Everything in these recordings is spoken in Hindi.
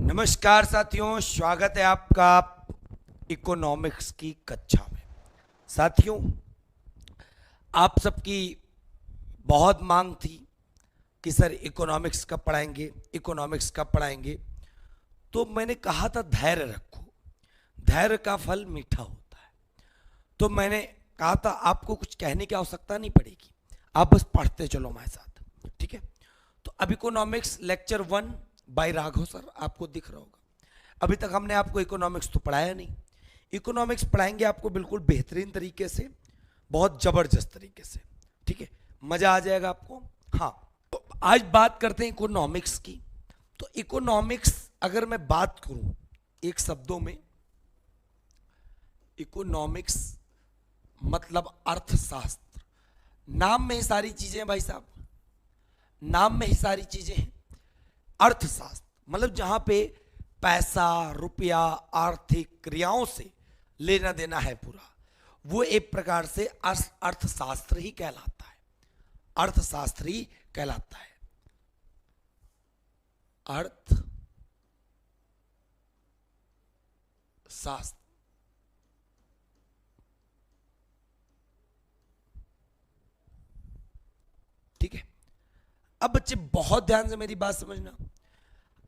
नमस्कार साथियों, स्वागत है आपका इकोनॉमिक्स की कक्षा में। साथियों, आप सबकी बहुत मांग थी कि सर इकोनॉमिक्स कब पढ़ाएंगे, इकोनॉमिक्स कब पढ़ाएंगे। तो मैंने कहा था धैर्य रखो, धैर्य का फल मीठा होता है। तो मैंने कहा था आपको कुछ कहने की आवश्यकता नहीं पड़ेगी, आप बस पढ़ते चलो हमारे साथ, ठीक है। तो अब economics lecture 1 by Raghav sir आपको दिख रहा होगा। अभी तक हमने आपको इकोनॉमिक्स तो पढ़ाया नहीं, इकोनॉमिक्स पढ़ाएंगे आपको बिल्कुल बेहतरीन तरीके से, बहुत जबरदस्त तरीके से, ठीक है, मजा आ जाएगा आपको। हाँ, तो आज बात करते हैं इकोनॉमिक्स की। तो इकोनॉमिक्स अगर मैं बात करूं एक शब्दों में, इकोनॉमिक्स मतलब अर्थशास्त्र। नाम में ही सारी चीजें हैं भाई साहब, नाम में ही सारी चीजें हैं। अर्थशास्त्र मतलब जहां पे पैसा, रुपया, आर्थिक क्रियाओं से लेना देना है पूरा, वो एक प्रकार से अर्थशास्त्र ही कहलाता है, अर्थशास्त्र ही कहलाता है। अर्थशास्त्र, ठीक है। अब बच्चे बहुत ध्यान से मेरी बात समझना।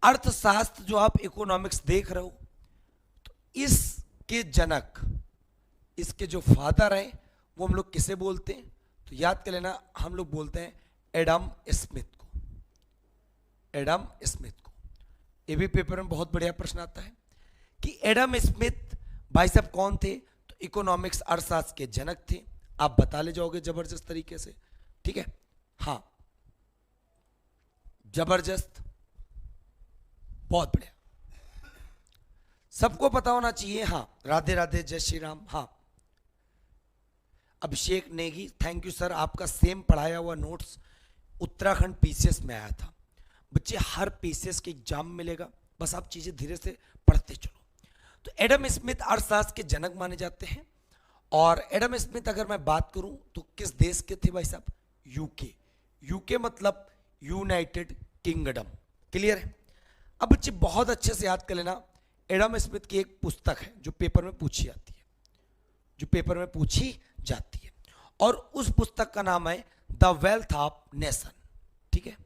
अर्थशास्त्र जो आप इकोनॉमिक्स देख रहे हो, तो इसके जनक, इसके जो फादर हैं वो हम लोग किसे बोलते हैं? तो याद कर लेना, हम लोग बोलते हैं एडम स्मिथ को, एडम स्मिथ को। ये भी पेपर में बहुत बढ़िया प्रश्न आता है कि एडम स्मिथ भाई साहब कौन थे? तो इकोनॉमिक्स अर्थशास्त्र के जनक थे। आप बता ले जाओगे जबरदस्त तरीके से, ठीक है। हाँ, जबरदस्त, बहुत बढ़िया, सबको पता होना चाहिए। हाँ, राधे राधे, जय श्री राम। हाँ, अभिषेक नेगी, थैंक यू सर, आपका सेम पढ़ाया हुआ नोट्स उत्तराखंड पीसीएस में आया था। बच्चे हर पीसीएस के एग्जाम मिलेगा, बस आप चीजें धीरे से पढ़ते चलो। तो एडम स्मिथ अर्थशास्त्र के जनक माने जाते हैं। और एडम स्मिथ अगर मैं बात करूं तो किस देश के थे भाई साहब? यूके। यूके मतलब यूनाइटेड किंगडम, क्लियर है। अब बच्चे बहुत अच्छे से याद कर लेना, एडम स्मिथ की एक पुस्तक है जो पेपर में पूछी जाती है, जो पेपर में पूछी जाती है, और उस पुस्तक का नाम है द वेल्थ ऑफ नेशन, ठीक है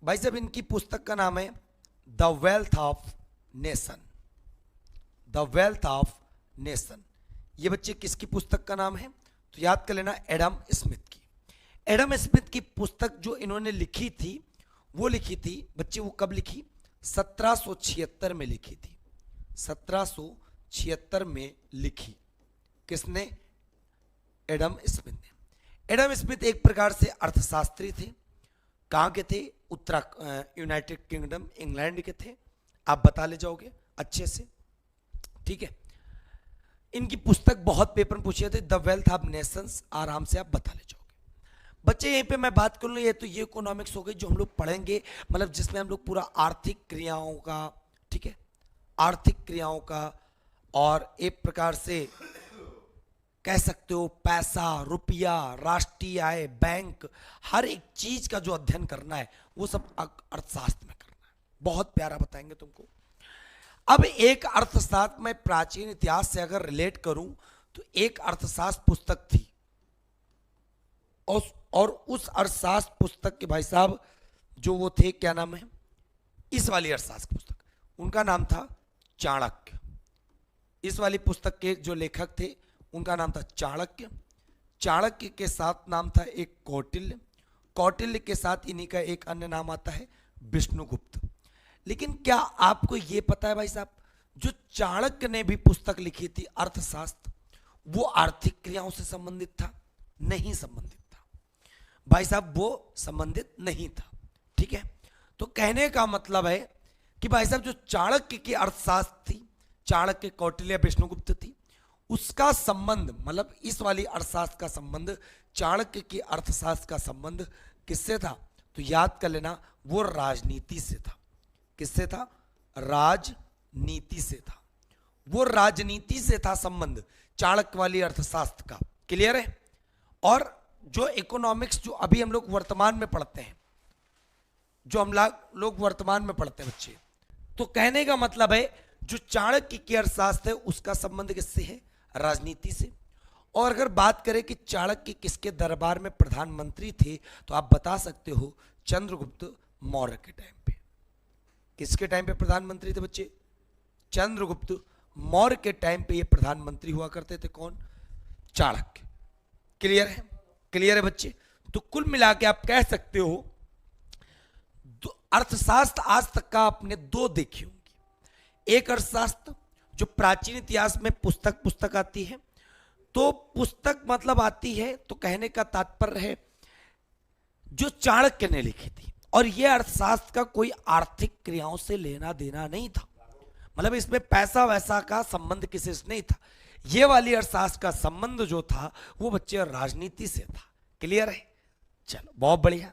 भाई साहब। इनकी पुस्तक का नाम है the wealth of nation, the wealth of nation. ये बच्चे किसकी पुस्तक का नाम है? तो याद कर लेना, एडम स्मिथ की। एडम स्मिथ की पुस्तक जो इन्होंने लिखी थी, वो लिखी थी बच्चे, वो कब लिखी? 1776 में लिखी थी, 1776 में लिखी। किसने? एडम स्मिथ ने। एडम स्मिथ एक प्रकार से अर्थशास्त्री थे। कहां के थे? यूनाइटेड किंगडम, इंग्लैंड के थे। आप बता ले जाओगे अच्छे से, ठीक है। इनकी पुस्तक बहुत पेपर में पूछी जाती है, द वेल्थ ऑफ नेशंस, आराम से आप बता ले जाओगे। बच्चे यहीं पे मैं बात कर लूँ, ये तो ये इकोनॉमिक्स हो गई जो हम लोग पढ़ेंगे, मतलब जिसमें हम लोग पूरा आर्थिक क्रियाओं का, ठीक है, आर्थिक क्रियाओं का, और एक प्रकार से कह सकते हो पैसा, रुपया, राष्ट्रीय आय, बैंक, हर एक चीज का जो अध्ययन करना है वो सब अर्थशास्त्र में करना है। बहुत प्यारा बताएंगे तुमको। अब एक अर्थशास्त्र में प्राचीन इतिहास से अगर रिलेट करूं तो एक अर्थशास्त्र पुस्तक थी, और उस अर्थशास्त्र पुस्तक के भाई साहब जो वो थे, क्या नाम है इस वाली अर्थशास्त्र पुस्तक? उनका नाम था चाणक्य। इस वाली पुस्तक के जो लेखक थे उनका नाम था चाणक्य। चाणक्य के साथ नाम था एक कौटिल्य। कौटिल्य के साथ इन्हीं का एक अन्य नाम आता है विष्णुगुप्त। लेकिन क्या आपको यह पता है भाई साहब, जो चाणक्य ने भी पुस्तक लिखी थी अर्थशास्त्र, वो आर्थिक क्रियाओं से संबंधित था? नहीं संबंधित था भाई साहब, वो संबंधित नहीं था, ठीक है। तो कहने का मतलब है कि भाई साहब जो चाणक्य की अर्थशास्त्र थी, चाणक्य, कौटिल्य, विष्णुगुप्त थी, उसका संबंध, मतलब इस वाली अर्थशास्त्र का संबंध चाणक्य की अर्थशास्त्र का संबंध किससे था? तो याद कर लेना, वो राजनीति से था। किससे था? राजनीति से था। वो राजनीति से था संबंध चाणक्य वाली अर्थशास्त्र का, क्लियर है। और जो इकोनॉमिक्स जो अभी हम लोग वर्तमान में पढ़ते हैं, जो हम लोग वर्तमान में पढ़ते हैं बच्चे। तो कहने का मतलब है जो चाणक्य की अर्थशास्त्र है उसका संबंध किससे है? राजनीति से। और अगर बात करें कि चाणक्य किसके दरबार में प्रधानमंत्री थे, तो आप बता सकते हो चंद्रगुप्त मौर्य के टाइम पे। किसके टाइम पे प्रधानमंत्री थे बच्चे? चंद्रगुप्त मौर्य के टाइम पे ये प्रधानमंत्री हुआ करते थे। कौन? चाणक्य। क्लियर है? क्लियर है बच्चे? तो कुल मिला के आप कह सकते हो अर्थशास्त्र आज तक का आपने दो देखी होंगी। एक अर्थशास्त्र जो प्राचीन इतिहास में पुस्तक आती है, तो पुस्तक मतलब आती है तो कहने का तात्पर्य है जो चाणक्य ने लिखी थी, और यह अर्थशास्त्र का कोई आर्थिक क्रियाओं से लेना देना नहीं था, मतलब इसमें पैसा वैसा का संबंध किसी से नहीं था। ये वाली अर्थशास्त्र का संबंध जो था वो बच्चे राजनीति से था। क्लियर है? चलो बहुत बढ़िया।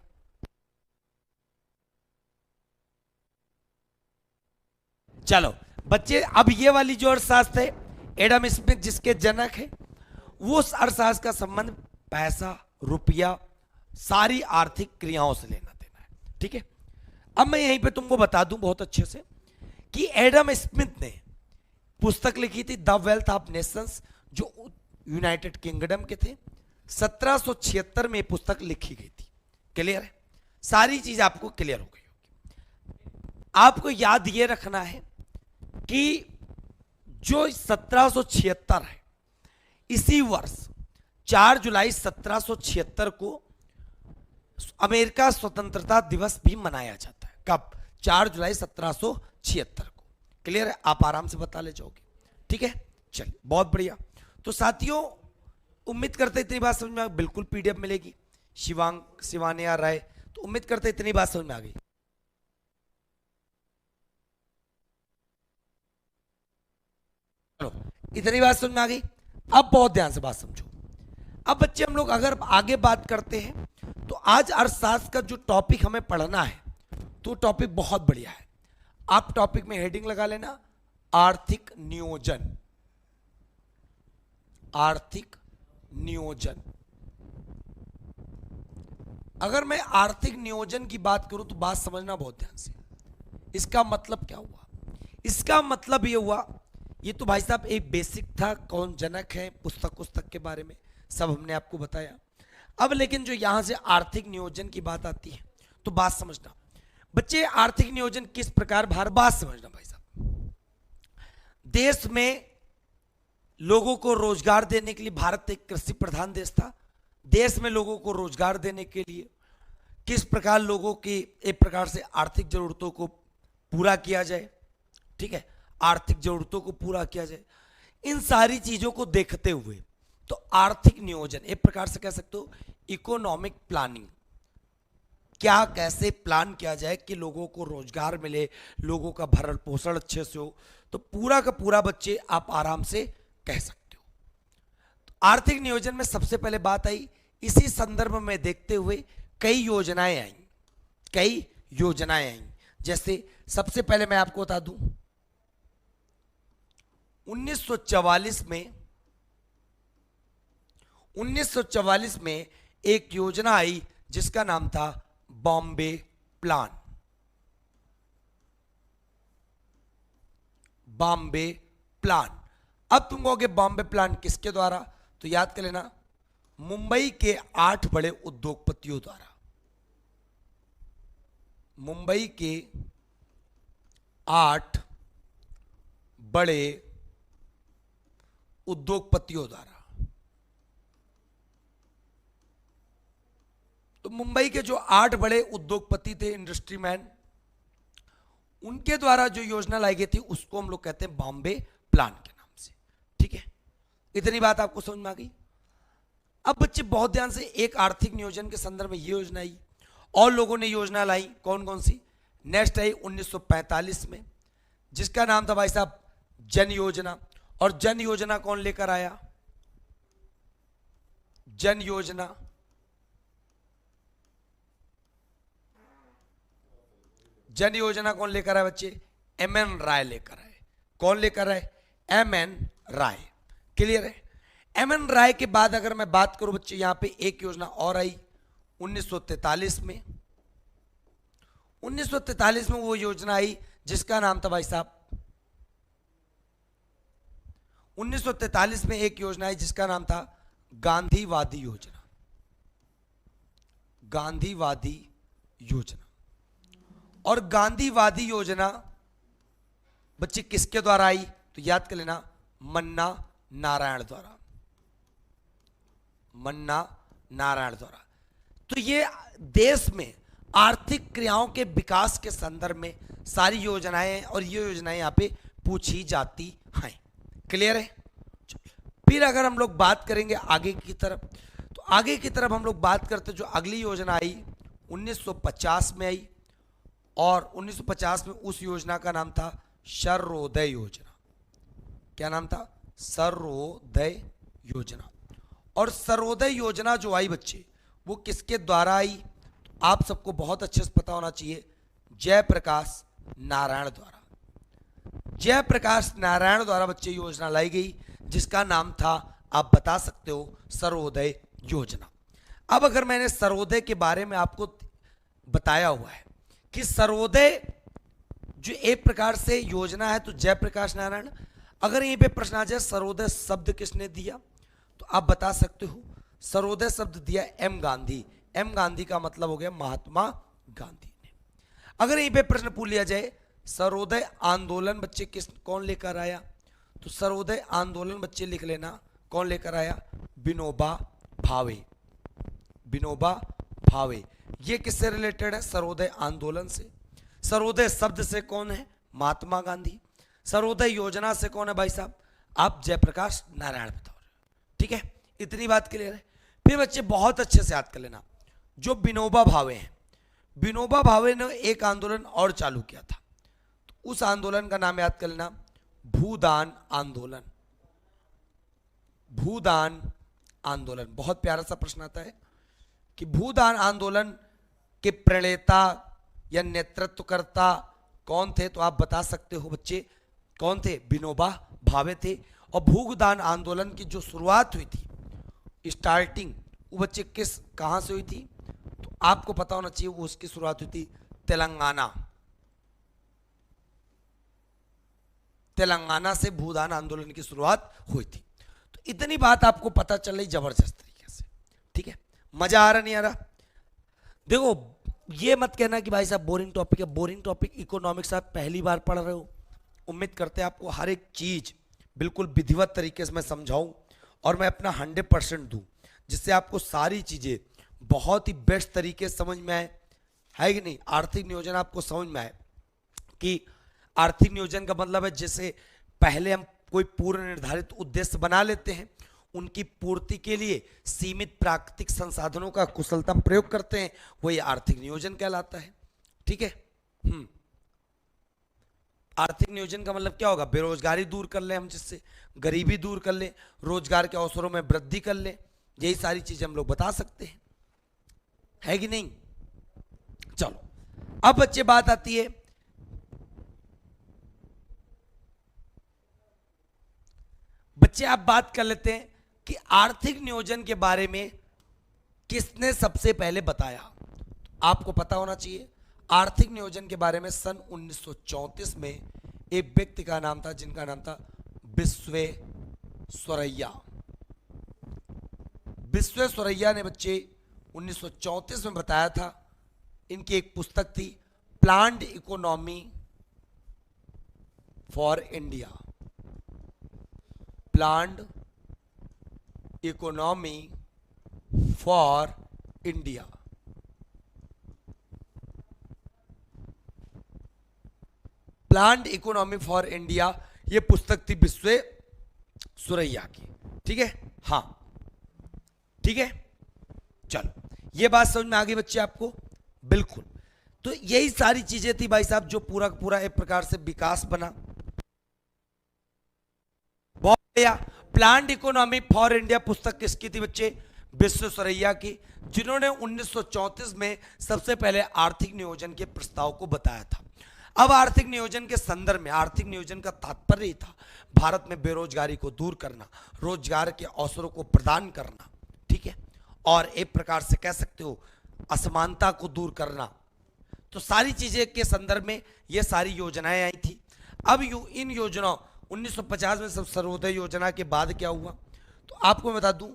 चलो बच्चे, अब ये वाली जो अर्थशास्त्र है एडम स्मिथ जिसके जनक है, वो अर्थशास्त्र का संबंध पैसा, रुपया, सारी आर्थिक क्रियाओं से लेना देना है। ठीक है? अब मैं यहीं पे तुमको बता दूं बहुत अच्छे से कि एडम स्मिथ ने पुस्तक लिखी थी द वेल्थ ऑफ नेशंस, जो यूनाइटेड किंगडम के थे। 1776 में पुस्तक लिखी गई थी। क्लियर है? सारी चीज आपको क्लियर हो गई होगी। आपको याद ये रखना है कि जो 1776 है, इसी वर्ष 4 जुलाई 1776 को अमेरिका स्वतंत्रता दिवस भी मनाया जाता है। कब? 4 जुलाई 1776 को। क्लियर है? आप आराम से बता ले जाओगे। ठीक है? चलिए बहुत बढ़िया। तो साथियों, उम्मीद करते इतनी बात समझ में आ, बिल्कुल पीडीएफ मिलेगी शिवानिया राय, तो उम्मीद करते इतनी बात समझ में आ गई। चलो इतनी बात समझ में आ गई। अब बहुत ध्यान से बात समझो। अब बच्चे हम लोग अगर आगे बात करते हैं, तो आज अर्थशास्त्र का जो टॉपिक हमें पढ़ना है, तो टॉपिक बहुत बढ़िया है। आप टॉपिक में हेडिंग लगा लेना, आर्थिक नियोजन। आर्थिक नियोजन। अगर मैं आर्थिक नियोजन की बात करूं तो बात समझना बहुत ध्यान से। इसका मतलब क्या हुआ? इसका मतलब यह हुआ, ये तो भाई साहब एक बेसिक था, कौन जनक है, पुस्तक के बारे में सब हमने आपको बताया। अब लेकिन जो यहां से आर्थिक नियोजन की बात आती है, तो बात समझना बच्चे, आर्थिक नियोजन किस प्रकार बात समझना भाई साहब। देश में लोगों को रोजगार देने के लिए, भारत एक कृषि प्रधान देश था, देश में लोगों को रोजगार देने के लिए किस प्रकार लोगों की एक प्रकार से आर्थिक जरूरतों को पूरा किया जाए। ठीक है? आर्थिक जरूरतों को पूरा किया जाए, इन सारी चीजों को देखते हुए तो आर्थिक नियोजन एक प्रकार से कह सकते हो इकोनॉमिक प्लानिंग, क्या कैसे प्लान किया जाए कि लोगों को रोजगार मिले, लोगों का भरण पोषण अच्छे से हो, तो पूरा का पूरा बच्चे आप आराम से कह सकते हो। तो आर्थिक नियोजन में सबसे पहले बात आई, इसी संदर्भ में देखते हुए कई योजनाएं आई, कई योजनाएं आई। जैसे सबसे पहले मैं आपको बता दूं, 1944 में एक योजना आई जिसका नाम था बॉम्बे प्लान। बॉम्बे प्लान। अब तुम कहोगे बॉम्बे प्लान किसके द्वारा, तो याद कर लेना, मुंबई के 8 बड़े उद्योगपतियों द्वारा। मुंबई के 8 बड़े उद्योगपतियों द्वारा। तो मुंबई के जो 8 बड़े उद्योगपति थे, इंडस्ट्रीमैन, उनके द्वारा जो योजना लाई गई थी उसको हम लोग कहते हैं बॉम्बे प्लान के नाम से। ठीक है? इतनी बात आपको समझ में आ गई। अब बच्चे बहुत ध्यान से, एक आर्थिक नियोजन के संदर्भ में ये योजना आई, और लोगों ने योजना लाई, कौन कौन सी? नेक्स्ट आई 1945 में, जिसका नाम था भाई साहब जन योजना। और जन योजना कौन लेकर आया? जन योजना जन योजना कौन लेकर आए बच्चे? एमएन राय लेकर आए। कौन लेकर आए? एमएन राय। क्लियर है? एमएन राय के बाद अगर मैं बात करूं बच्चे, यहां पे एक योजना और आई 1943 में। 1943 में वो योजना आई जिसका नाम था भाई साहब, 1943 में एक योजना आई जिसका नाम था गांधीवादी योजना। गांधीवादी योजना। और गांधीवादी योजना बच्चे किसके द्वारा आई? तो याद कर लेना, मन्ना नारायण द्वारा। मन्ना नारायण द्वारा। तो ये देश में आर्थिक क्रियाओं के विकास के संदर्भ में सारी योजनाएं और ये योजनाएं यहां पे पूछी जाती हैं। क्लियर है? फिर अगर हम लोग बात करेंगे आगे की तरफ, तो आगे की तरफ हम लोग बात करते जो अगली योजना आई 1950 में आई, और 1950 में उस योजना का नाम था सर्वोदय योजना। क्या नाम था? सर्वोदय योजना। और सर्वोदय योजना जो आई बच्चे, वो किसके द्वारा आई? तो आप सबको बहुत अच्छे से पता होना चाहिए, जयप्रकाश नारायण द्वारा। जयप्रकाश नारायण द्वारा बच्चे योजना लाई गई जिसका नाम था, आप बता सकते हो, सर्वोदय योजना। अब अगर मैंने सर्वोदय के बारे में आपको बताया हुआ है कि सर्वोदय जो एक प्रकार से योजना है, तो जयप्रकाश नारायण। अगर यहीं पे प्रश्न आ जाए सर्वोदय शब्द किसने दिया, तो आप बता सकते हो सर्वोदय शब्द दिया एम गांधी। एम गांधी का मतलब हो गया महात्मा गांधी ने। अगर यहीं पे प्रश्न पूछ लिया जाए सर्वोदय आंदोलन बच्चे कौन लेकर आया, तो सर्वोदय आंदोलन बच्चे लिख लेना, कौन लेकर आया? विनोबा भावे। विनोबा भावे। ये किससे रिलेटेड है? सर्वोदय आंदोलन से। सर्वोदय शब्द से कौन है? महात्मा गांधी। सर्वोदय योजना से कौन है भाई साहब? आप जयप्रकाश नारायण बता रहे हो। ठीक है, इतनी बात क्लियर है। फिर बच्चे बहुत अच्छे से याद कर लेना, जो विनोबा भावे हैं, विनोबा भावे ने एक आंदोलन और चालू किया था, तो उस आंदोलन का नाम याद कर लेना, भूदान आंदोलन। भूदान आंदोलन। बहुत प्यारा सा प्रश्न आता है कि भूदान आंदोलन के प्रणेता या नेतृत्वकर्ता कौन थे, तो आप बता सकते हो बच्चे कौन थे? विनोबा भावे थे। और भूदान आंदोलन की जो शुरुआत हुई थी, स्टार्टिंग, वो बच्चे कहां से हुई थी, तो आपको पता होना चाहिए, वो उसकी शुरुआत हुई थी तेलंगाना। तेलंगाना से भूदान आंदोलन की शुरुआत हुई थी। तो इतनी बात आपको पता चल रही जबरदस्त तरीके से। ठीक है, मजा आ रहा नहीं आ रहा? देखो, ये मत कहना कि भाई साहब बोरिंग टॉपिक है। बोरिंग टॉपिक इकोनॉमिक्स आप पहली बार पढ़ रहे हो। उम्मीद करते हैं आपको हर एक चीज बिल्कुल विधिवत तरीके से मैं समझाऊं और मैं अपना 100% दूं, जिससे आपको सारी चीजें बहुत ही बेस्ट तरीके से समझ में आए, है कि नहीं? आर्थिक नियोजन आपको समझ में आए कि आर्थिक नियोजन का मतलब है जैसे पहले हम कोई पूर्व निर्धारित उद्देश्य बना लेते हैं, उनकी पूर्ति के लिए सीमित प्राकृतिक संसाधनों का कुशलता प्रयोग करते हैं, वही आर्थिक नियोजन कहलाता है। ठीक है। आर्थिक नियोजन का मतलब क्या होगा? बेरोजगारी दूर कर ले हम, जिससे गरीबी दूर कर ले, रोजगार के अवसरों में वृद्धि कर ले, यही सारी चीजें हम लोग बता सकते हैं, है कि नहीं? चलो, अब बच्चे बात आती है बच्चे आप बात कर लेते हैं कि आर्थिक नियोजन के बारे में किसने सबसे पहले बताया। आपको पता होना चाहिए आर्थिक नियोजन के बारे में सन 1934 में एक व्यक्ति का नाम था, जिनका नाम था विश्वेश्वरैया। विश्वेश्वरैया ने बच्चे 1934 में बताया था। इनकी एक पुस्तक थी planned economy for India. Planned economy for India. Planned economy for India, यह पुस्तक थी विश्वेश्वरैया की। ठीक है, हाँ ठीक है। चलो, यह बात समझ में आ गई बच्चे आपको? बिल्कुल। तो यही सारी चीजें थी भाई साहब, जो पूरा पूरा एक प्रकार से विकास बना। बहुत बढ़िया। प्लान्ड इकोनॉमी फॉर इंडिया पुस्तक किसकी थी बच्चे? विश्वेश्वरैया की, जिन्होंने 1934 में सबसे पहले आर्थिक नियोजन के प्रस्ताव को बताया था। अब आर्थिक नियोजन के संदर्भ में आर्थिक नियोजन का तात्पर्य था भारत में बेरोजगारी को दूर करना, रोजगार के अवसरों को प्रदान करना, ठीक है, और एक प्रकार से कह सकते हो असमानता को दूर करना। तो तो सारी चीजें के संदर्भ में ये सारी योजनाएं आई थी। अब इन योजनाओं 1950 में सब सर्वोदय योजना के बाद क्या हुआ, तो आपको बता दूं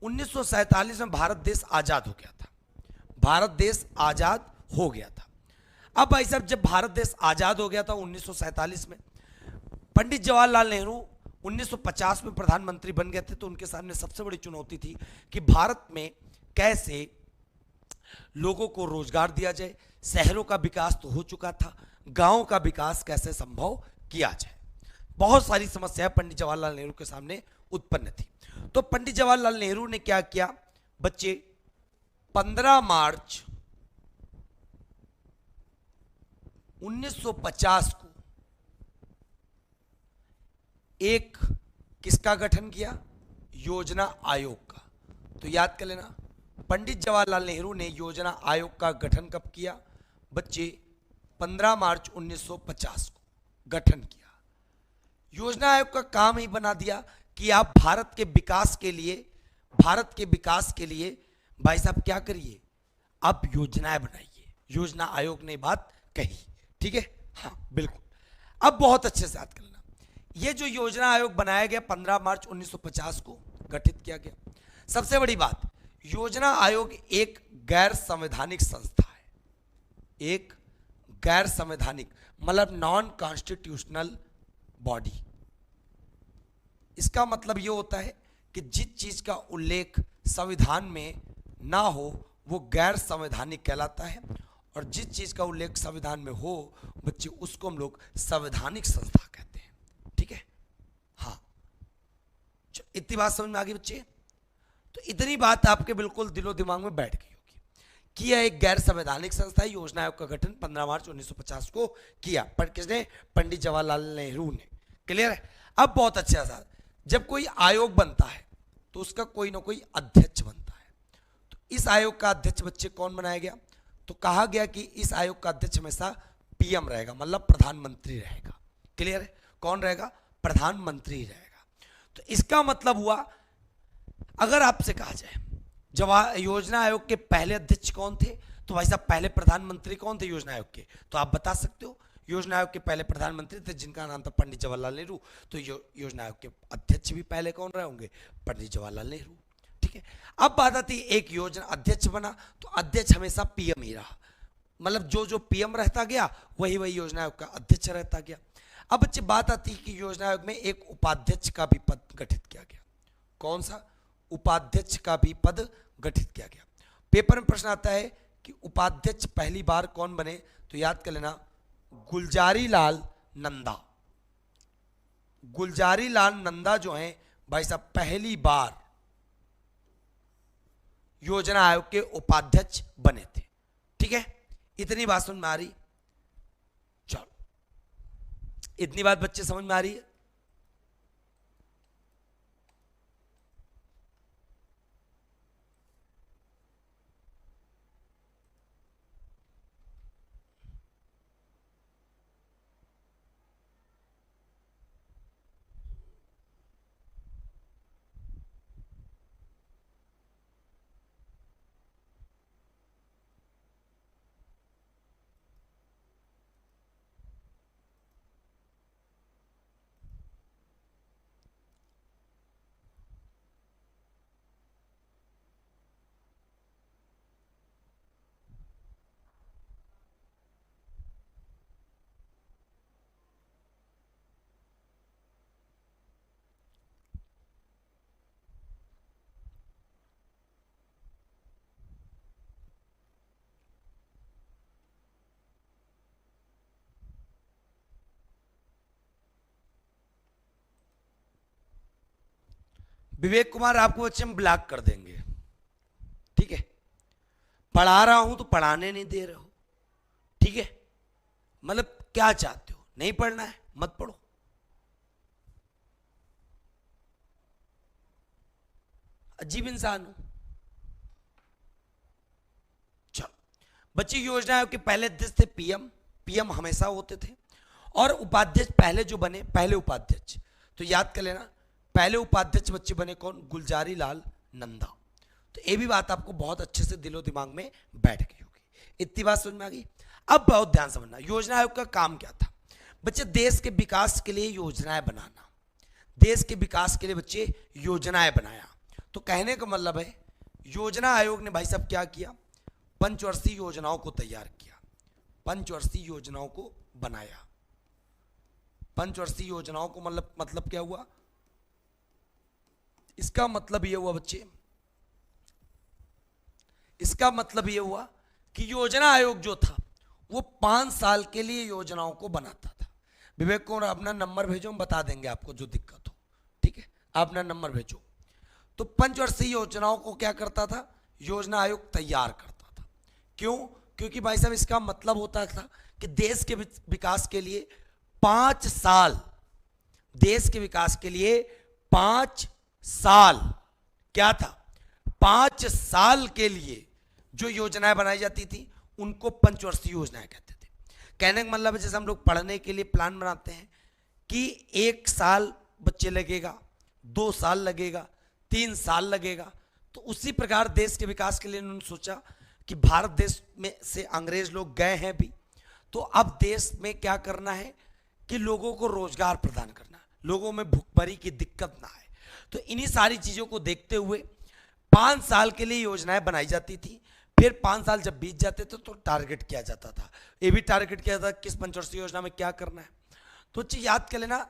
1947 में भारत देश आजाद हो गया था। भारत देश आजाद हो गया था। अब भाई साहब जब भारत देश आजाद हो गया था 1947 में, पंडित जवाहरलाल नेहरू 1950 में प्रधानमंत्री बन गए थे, तो उनके सामने सबसे बड़ी चुनौती थी कि भारत में कैसे लोगों को रोजगार दिया जाए। शहरों का विकास तो हो चुका था, गांवों का विकास कैसे संभव किया जाए। बहुत सारी समस्याएं पंडित जवाहरलाल नेहरू के सामने उत्पन्न थी। तो पंडित जवाहरलाल नेहरू ने क्या किया बच्चे, 15 मार्च 1950 को एक किसका गठन किया, योजना आयोग का। तो याद कर लेना, पंडित जवाहरलाल नेहरू ने योजना आयोग का गठन कब किया बच्चे, 15 मार्च 1950 को गठन किया। योजना आयोग का काम ही बना दिया कि आप भारत के विकास के लिए भाई साहब क्या करिए, आप योजनाएं बनाइए। योजना आयोग ने बात कही, ठीक है, हाँ बिल्कुल। अब बहुत अच्छे से याद कर लेना, ये जो योजना आयोग बनाया गया 15 मार्च 1950 को गठित किया गया। सबसे बड़ी बात, योजना आयोग एक गैर संवैधानिक संस्था है, एक गैर संवैधानिक मतलब नॉन कॉन्स्टिट्यूशनल बॉडी। इसका मतलब यह होता है कि जिस चीज का उल्लेख संविधान में ना हो वो गैर संवैधानिक कहलाता है, और जिस चीज का उल्लेख संविधान में हो बच्चे उसको हम लोग संवैधानिक संस्था कहते हैं, ठीक है, हाँ। इतनी बात समझ में आ गई बच्चे? तो इतनी बात आपके बिल्कुल दिलो दिमाग में बैठ गई होगी कि यह एक गैर संवैधानिक संस्था है। योजना आयोग का गठन 15 मार्च 1950 को किया, पर किसने, पंडित जवाहरलाल नेहरू ने। क्लियर है? अब बहुत अच्छा सा, जब कोई आयोग बनता है तो उसका कोई ना कोई अध्यक्ष बनता है। तो इस आयोग का अध्यक्ष बच्चे कौन बनाया गया, तो कहा गया कि इस आयोग का अध्यक्ष हमेशा पीएम रहेगा, मतलब प्रधानमंत्री रहेगा। क्लियर है? कौन रहेगा, प्रधानमंत्री रहेगा। तो इसका मतलब हुआ, अगर आपसे कहा जाए जवाहर योजना आयोग के पहले अध्यक्ष कौन थे, तो भाई साहब पहले प्रधानमंत्री कौन थे योजना आयोग के, तो आप बता सकते हो। योजना आयोग के पहले प्रधानमंत्री थे जिनका नाम था पंडित जवाहरलाल नेहरू। तो योजना आयोग के अध्यक्ष भी पहले कौन रहे होंगे, पंडित जवाहरलाल नेहरू। ठीक है, अब बात आती है एक योजना अध्यक्ष बना, तो अध्यक्ष हमेशा पीएम ही रहा, मतलब जो पीएम रहता गया वही योजना आयोग का अध्यक्ष रहता गया। अब बच्चे बात आती है कि योजना आयोग में एक उपाध्यक्ष का भी पद गठित किया गया। कौन सा, उपाध्यक्ष का भी पद गठित किया गया। पेपर में प्रश्न आता है कि उपाध्यक्ष पहली बार कौन बने, तो याद कर लेना गुलजारी लाल नंदा। गुलजारी लाल नंदा जो हैं भाई साहब पहली बार योजना आयोग के उपाध्यक्ष बने थे। ठीक है, इतनी बात समझ में आ रही? चलो, इतनी बात बच्चे समझ में आ रही है? विवेक कुमार आपको बच्चे हम ब्लॉक कर देंगे। ठीक है, पढ़ा रहा हूं तो पढ़ाने नहीं दे रहे हो। ठीक है, मतलब क्या चाहते हो, नहीं पढ़ना है मत पढ़ो। अजीब इंसान हो। चलो बच्चे, योजना आयोग के पहले अध्यक्ष थे पीएम। पीएम हमेशा होते थे, और उपाध्यक्ष पहले जो बने, पहले उपाध्यक्ष, तो याद कर लेना पहले उपाध्यक्ष बच्चे बने कौन, गुलजारी लाल नंदा। तो ये भी बात आपको बहुत अच्छे से दिलो दिमाग में बैठ गई होगी। इतनी बात समझ में आ गई? अब बहुत ध्यान समझना, योजना आयोग का काम क्या था बच्चे? देश के विकास के लिए योजनाएं बनाना, देश के विकास के लिए बच्चे योजनाएं बनाया। तो कहने का मतलब है योजना आयोग ने भाई साहब क्या किया? पंचवर्षीय योजनाओं को तैयार किया, पंचवर्षीय योजनाओं को बनाया। पंचवर्षीय योजनाओं को मतलब क्या हुआ? इसका मतलब यह हुआ बच्चे, इसका मतलब यह हुआ कि योजना आयोग जो था वो 5 साल के लिए योजनाओं को बनाता था। विवेक कुमार अपना नंबर भेजो, हम बता देंगे आपको जो दिक्कत हो, ठीक है? आप अपना नंबर भेजो। तो पंचवर्षीय योजनाओं को क्या करता था? योजना आयोग तैयार करता था। क्यों? क्योंकि भाई साहब इसका मतलब होता था कि देश के विकास के लिए 5 साल, देश के विकास के लिए 5 साल क्या था? 5 साल के लिए जो योजनाएं बनाई जाती थी उनको पंचवर्षीय योजनाएं कहते थे। कहने का मतलब है जैसे हम लोग पढ़ने के लिए प्लान बनाते हैं कि 1 साल बच्चे लगेगा, 2 साल लगेगा, 3 साल लगेगा, तो उसी प्रकार देश के विकास के लिए उन्होंने सोचा कि भारत देश में से अंग्रेज लोग गए हैं भी, तो अब देश में क्या करना है कि लोगों को रोजगार प्रदान करना, लोगों में भूखमरी की दिक्कत ना आए। तो इन्हीं सारी चीजों को देखते हुए 5 साल के लिए योजनाएं बनाई जाती थी। फिर 5 साल जब बीत जाते थे तो टारगेट किया जाता था, ये भी टारगेट किया जाता था किस पंचवर्षीय योजना में क्या करना है। तो चीज याद कर लेना,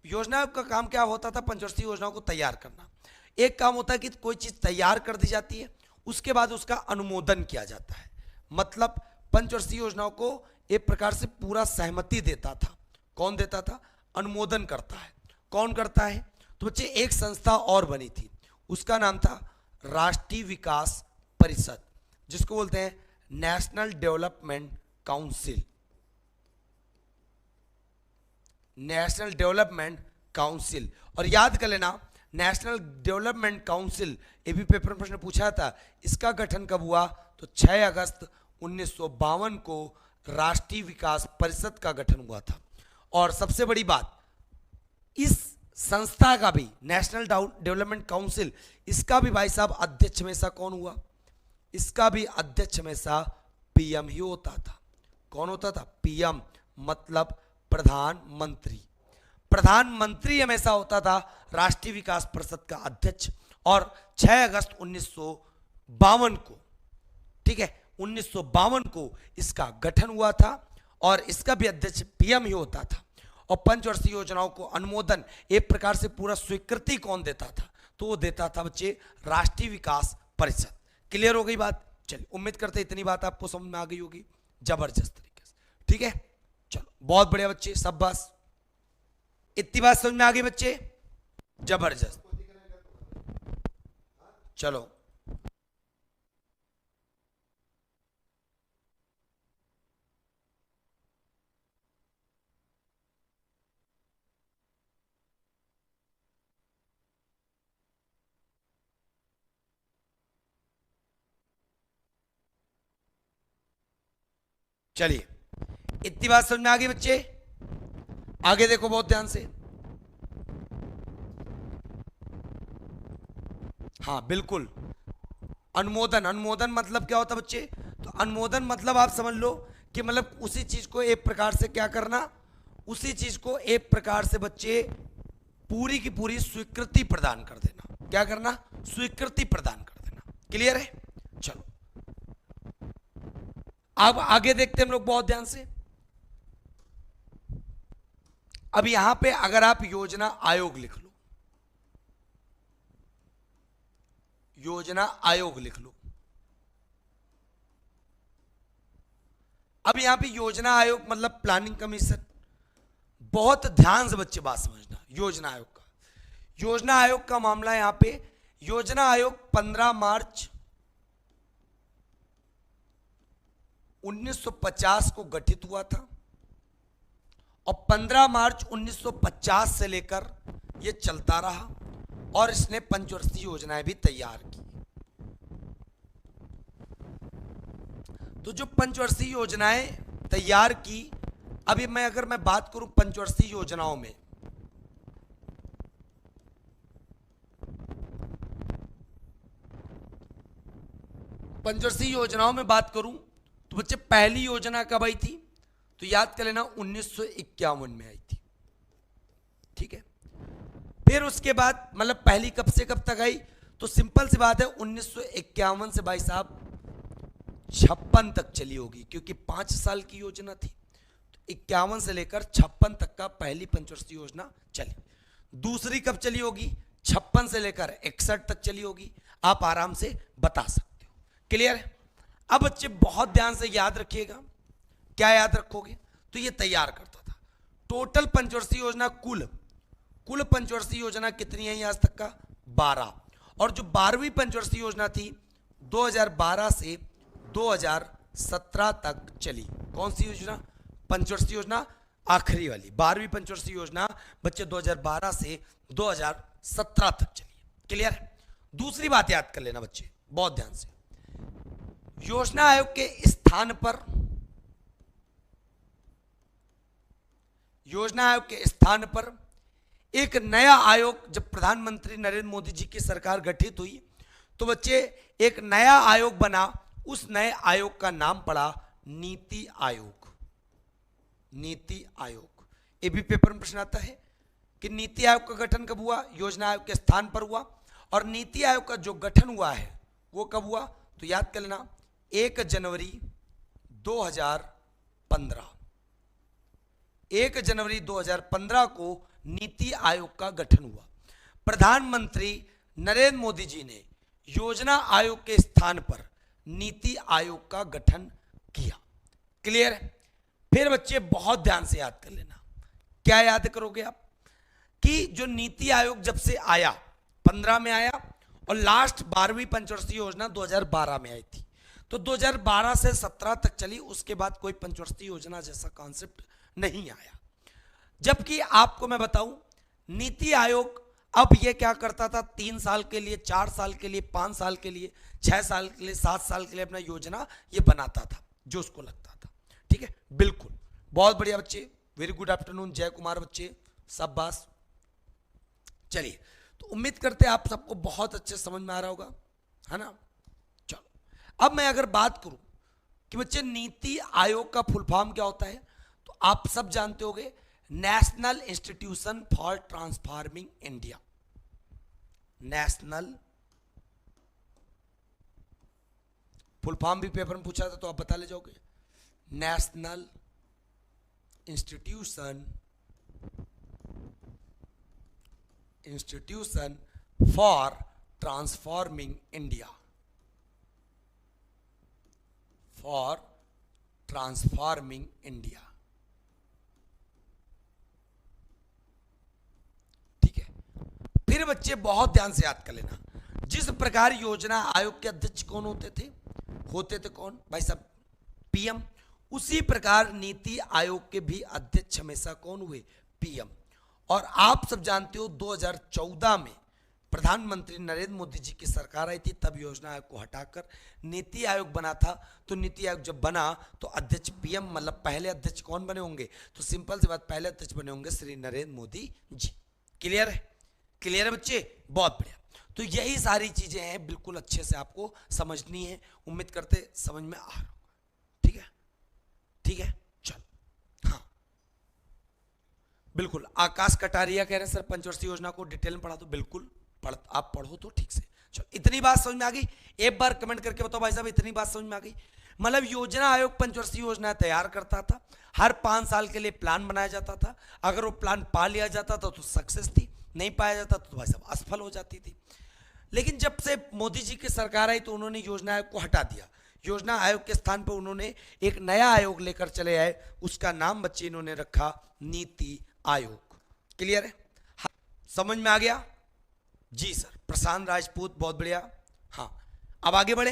योजना का काम क्या होता था? पंचवर्षीय योजनाओं को तैयार करना। एक काम होता है कि कोई चीज तैयार कर दी जाती है, उसके बाद उसका अनुमोदन किया जाता है। मतलब पंचवर्षीय योजनाओं को एक प्रकार से पूरा सहमति देता था। कौन देता था? अनुमोदन करता है। कौन करता है? तो बच्चे एक संस्था और बनी थी, उसका नाम था राष्ट्रीय विकास परिषद, जिसको बोलते हैं national development council. National development council. और याद कर लेना, नेशनल डेवलपमेंट काउंसिल, ये भी पेपर में प्रश्न पूछा था, इसका गठन कब हुआ? तो 6 अगस्त 1952 को राष्ट्रीय विकास परिषद का गठन हुआ था। और सबसे बड़ी बात, इस संस्था का भी, नेशनल डेवलपमेंट काउंसिल, इसका भी भाई साहब अध्यक्ष हमेशा कौन हुआ? इसका भी अध्यक्ष हमेशा पीएम ही होता था। कौन होता था? पीएम, मतलब प्रधानमंत्री। प्रधानमंत्री हमेशा होता था राष्ट्रीय विकास परिषद का अध्यक्ष। और 6 अगस्त 1952 को, ठीक है, 1952 को इसका गठन हुआ था और इसका भी अध्यक्ष पीएम ही होता था। और पंचवर्षीय योजनाओं को अनुमोदन, एक प्रकार से पूरा स्वीकृति कौन देता था? तो वो देता था बच्चे राष्ट्रीय विकास परिषद। क्लियर हो गई बात? चलिए, उम्मीद करते हैं इतनी बात आपको समझ में आ गई होगी जबरदस्त तरीके से, ठीक है? चलो, बहुत बढ़िया बच्चे, सब बस इतनी बात समझ में आ गई बच्चे? जबरदस्त। चलो, चलिए, इतनी बात समझ में आ गई बच्चे? आगे देखो बहुत ध्यान से। हाँ बिल्कुल, अनुमोदन। अनुमोदन मतलब क्या होता है बच्चे? तो अनुमोदन मतलब आप समझ लो कि मतलब उसी चीज को एक प्रकार से क्या करना, उसी चीज को एक प्रकार से बच्चे पूरी की पूरी स्वीकृति प्रदान कर देना। क्या करना? स्वीकृति प्रदान कर देना। क्लियर है? चलो, अब आगे देखते हैं हम लोग बहुत ध्यान से। अब यहां पे अगर आप योजना आयोग लिख लो, योजना आयोग लिख लो। अब यहां पे योजना आयोग मतलब प्लानिंग कमीशन। बहुत ध्यान से बच्चे बात समझना, योजना आयोग का, योजना आयोग का मामला यहां पे, योजना आयोग 15 मार्च 1950 को गठित हुआ था और 15 मार्च 1950 से लेकर यह चलता रहा और इसने पंचवर्षीय योजनाएं भी तैयार की। तो जो पंचवर्षीय योजनाएं तैयार की, अभी अगर मैं बात करूं पंचवर्षीय योजनाओं में, पंचवर्षीय योजनाओं में बात करूं तो बच्चे पहली योजना कब आई थी? तो याद कर लेना 1951 में आई थी। ठीक है, फिर उसके बाद मतलब पहली कब से कब तक आई? तो सिंपल सी बात है 1951 से भाई साहब 56 तक चली होगी, क्योंकि 5 साल की योजना थी। तो 51 से लेकर 56 तक का पहली पंचवर्षीय योजना चली। दूसरी कब चली होगी? 56 से लेकर 61 तक चली होगी। आप आराम से बता सकते हो। क्लियर है? अब बच्चे बहुत ध्यान से याद रखिएगा। क्या याद रखोगे? तो ये तैयार करता था। टोटल पंचवर्षीय योजना कुल पंचवर्षीय योजना कितनी है आज तक का? 12। और जो 12वीं पंचवर्षीय योजना थी 2012 से 2017 तक चली। कौन सी योजना? पंचवर्षीय योजना आखिरी वाली 12वीं पंचवर्षीय योजना बच्चे 2012 से 2017 तक चली। क्लियर है? दूसरी बात याद कर लेना बच्चे बहुत ध्यान से। योजना आयोग के स्थान पर एक नया आयोग, जब प्रधानमंत्री नरेंद्र मोदी जी की सरकार गठित हुई तो बच्चे एक नया आयोग बना। उस नए आयोग का नाम पड़ा नीति आयोग। नीति आयोग। ये भी पेपर में प्रश्न आता है कि नीति आयोग का गठन कब हुआ? योजना आयोग के स्थान पर हुआ। और नीति आयोग का जो गठन हुआ है वो कब हुआ? तो याद कर लेना 1 जनवरी 2015। 1 जनवरी 2015 को नीति आयोग का गठन हुआ। प्रधानमंत्री नरेंद्र मोदी जी ने योजना आयोग के स्थान पर नीति आयोग का गठन किया। क्लियर है? फिर बच्चे बहुत ध्यान से याद कर लेना। क्या याद करोगे आप? कि जो नीति आयोग जब से आया 15 में आया और लास्ट 12वीं पंचवर्षीय योजना 2012 में आई थी। तो 2012 से 17 तक चली। उसके बाद कोई पंचवर्षीय योजना जैसा कॉन्सेप्ट नहीं आया। जबकि आपको मैं बताऊं नीति आयोग अब ये क्या करता था? 3 साल के लिए, 4 साल के लिए, 5 साल के लिए, 6 साल के लिए, 7 साल के लिए अपना योजना ये बनाता था जो उसको लगता था। ठीक है, बिल्कुल बहुत बढ़िया बच्चे, वेरी गुड आफ्टरनून जय कुमार बच्चे, सब बास। चलिए, तो उम्मीद करते हैं आप सबको बहुत अच्छे समझ में आ रहा होगा, है ना। चलो, अब मैं अगर बात करूं कि बच्चे नीति आयोग का फुल फॉर्म क्या होता है, तो आप सब जानते होंगे, national institution for transforming India. National, full form भी पेपर में पूछा था तो आप बता ले जाओगे। National institution for transforming India. For transforming India. ठीक है, फिर बच्चे बहुत ध्यान से याद कर लेना। जिस प्रकार योजना आयोग के अध्यक्ष कौन होते थे कौन भाई साहब? पीएम। उसी प्रकार नीति आयोग के भी अध्यक्ष हमेशा कौन हुए? पीएम। और आप सब जानते हो 2014 में प्रधानमंत्री नरेंद्र मोदी जी की सरकार आई थी, तब योजना आयोग को हटाकर नीति आयोग बना था। तो नीति आयोग जब बना तो अध्यक्ष पीएम, मतलब पहले अध्यक्ष कौन बने होंगे? तो सिंपल सी बात, पहले अध्यक्ष बने होंगे श्री नरेंद्र मोदी जी। क्लियर है? क्लियर है बच्चे? बहुत बढ़िया। तो यही सारी चीजें हैं, बिल्कुल अच्छे से आपको समझनी है। उम्मीद करते समझ में आ रहा होगा। ठीक है, ठीक है, चलो। हाँ बिल्कुल, आकाश कटारिया कह रहे हैं सर पंचवर्षीय योजना को डिटेल में पढ़ा। तो बिल्कुल आप पढ़ो तो ठीक से। चलो, इतनी बात समझ में आ गई? एक बार कमेंट करके बताओ भाई साहब, इतनी बात समझ में आ गई? मतलब योजना आयोग पंचवर्षीय योजना तैयार करता था, हर 5 साल के लिए प्लान बनाया जाता था। अगर वो प्लान पा लिया जाता था तो सक्सेस थी, नहीं पाया जाता तो भाई साहब असफल हो जाती थी। लेकिन जब से मोदी जी की सरकार आई तो उन्होंने योजना आयोग को हटा दिया। योजना आयोग के स्थान पर उन्होंने एक नया आयोग लेकर चले आए। उसका नाम बच्चे इन्होंने रखा नीति आयोग। क्लियर है? हाँ, समझ में आ गया जी सर। प्रशांत राजपूत, बहुत बढ़िया। हाँ, अब आगे बढ़े।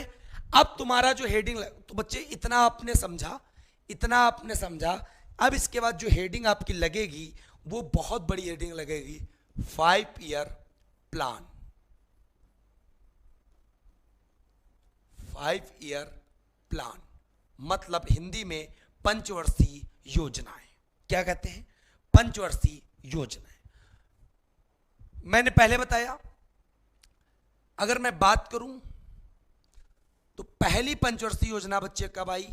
अब तुम्हारा जो हेडिंग, तो बच्चे इतना आपने समझा, अब इसके बाद जो हेडिंग आपकी लगेगी वो बहुत बड़ी हेडिंग लगेगी, 5 ईयर प्लान। 5 ईयर प्लान मतलब हिंदी में पंचवर्षीय योजनाएं। क्या कहते हैं? पंचवर्षीय योजनाएं। मैंने पहले बताया, अगर मैं बात करूं तो पहली पंचवर्षीय योजना बच्चे कब आई?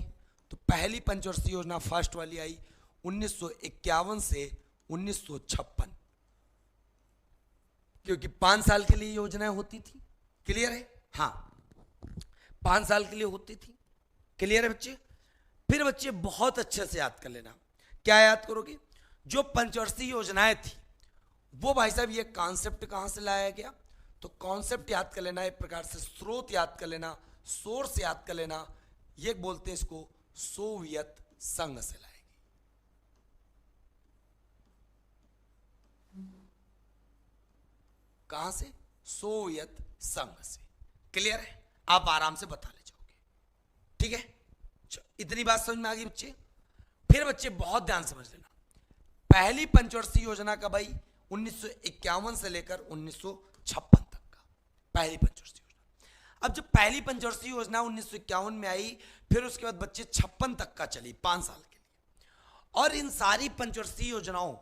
तो पहली पंचवर्षीय योजना फर्स्ट वाली आई 1951 से 1956, क्योंकि 5 साल के लिए योजनाएं होती थी। क्लियर है? हाँ, 5 साल के लिए होती थी। क्लियर है बच्चे? फिर बच्चे बहुत अच्छे से याद कर लेना। क्या याद करोगे? जो पंचवर्षीय योजनाएं थी वो भाई साहब ये कॉन्सेप्ट कहां से लाया गया? तो कॉन्सेप्ट याद कर लेना, एक प्रकार से स्रोत याद कर लेना, सोर्स याद कर लेना। ये बोलते हैं इसको सोवियत संघ से लाएगी। कहां से? सोवियत संघ से। क्लियर है? आप आराम से बता ले जाओगे। ठीक है, इतनी बात समझ में आ गई बच्चे? फिर बच्चे बहुत ध्यान समझ लेना, पहली पंचवर्षीय योजना का भाई 1951 से लेकर 1956 तक का पहली पंचवर्षीय योजना। अब जब पहली पंचवर्षीय योजना 1951 में आई, फिर उसके बाद बच्चे 56 तक का चली 5 साल के लिए। और इन सारी पंचवर्षीय योजनाओं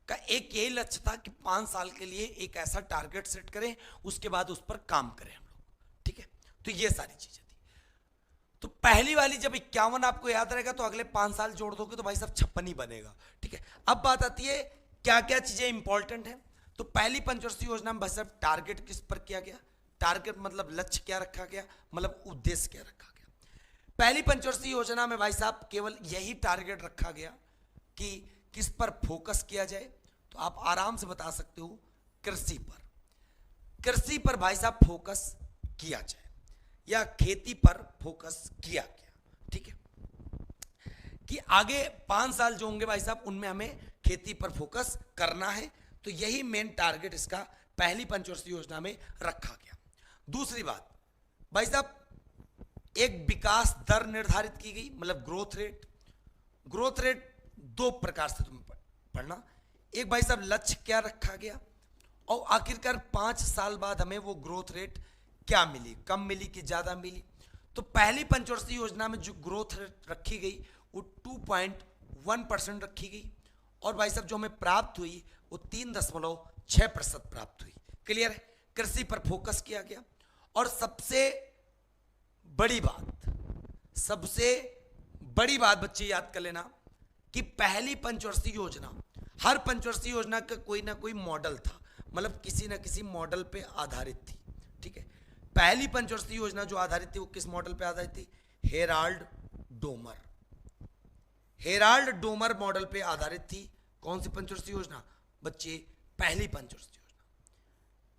का एक यही लक्ष्य था कि 5 साल के लिए एक ऐसा टारगेट सेट करें, उसके बाद उस पर काम करें हम लोग। ठीक है, तो ये सारी चीजें थी। तो पहली वाली जब 51 आपको याद रहेगा तो अगले 5 साल जोड़ दोगे तो भाई साहब 56 ही बनेगा। ठीक है, अब बात आती है क्या क्या चीजें इंपॉर्टेंट है। तो पहली पंचवर्षीय योजना में भाई साहब टारगेट किस पर किया गया? टारगेट मतलब लक्ष्य क्या रखा गया, मतलब उद्देश्य क्या रखा गया। पहली पंचवर्षीय योजना में भाई साहब केवल यही टारगेट रखा गया कि किस पर फोकस किया जाए। तो आप आराम से बता सकते हो कृषि पर। कृषि पर भाई साहब फोकस किया जाए या खेती पर फोकस किया गया। ठीक है, कि आगे 5 साल जो होंगे भाई साहब उनमें हमें खेती पर फोकस करना है। तो यही मेन टारगेट इसका पहली पंचवर्षीय योजना में रखा गया। दूसरी बात भाई साहब, एक विकास दर निर्धारित की गई, मतलब ग्रोथ रेट। ग्रोथ रेट 2 प्रकार से तुम्हें पढ़ना। एक भाई साहब लक्ष्य क्या रखा गया, और आखिरकार 5 साल बाद हमें वो ग्रोथ रेट क्या मिली, कम मिली कि ज्यादा मिली। तो पहली पंचवर्षीय योजना में जो ग्रोथ रेट रखी गई वो 2.1% रखी गई, और भाई साहब जो हमें प्राप्त हुई वो 3.6% प्राप्त हुई। क्लियर है? कृषि पर फोकस किया गया। और सबसे बड़ी बात बच्चे याद कर लेना कि पहली पंचवर्षीय योजना, हर पंचवर्षीय योजना का कोई ना कोई मॉडल था, मतलब किसी ना किसी मॉडल पे आधारित थी। ठीक है, पहली पंचवर्षीय योजना जो आधारित थी वो किस मॉडल पे आधारित थी? हेराल्ड डोमर मॉडल पे आधारित थी। कौन सी पंचवर्षीय योजना बच्चे? पहली पंचवर्षीय योजना।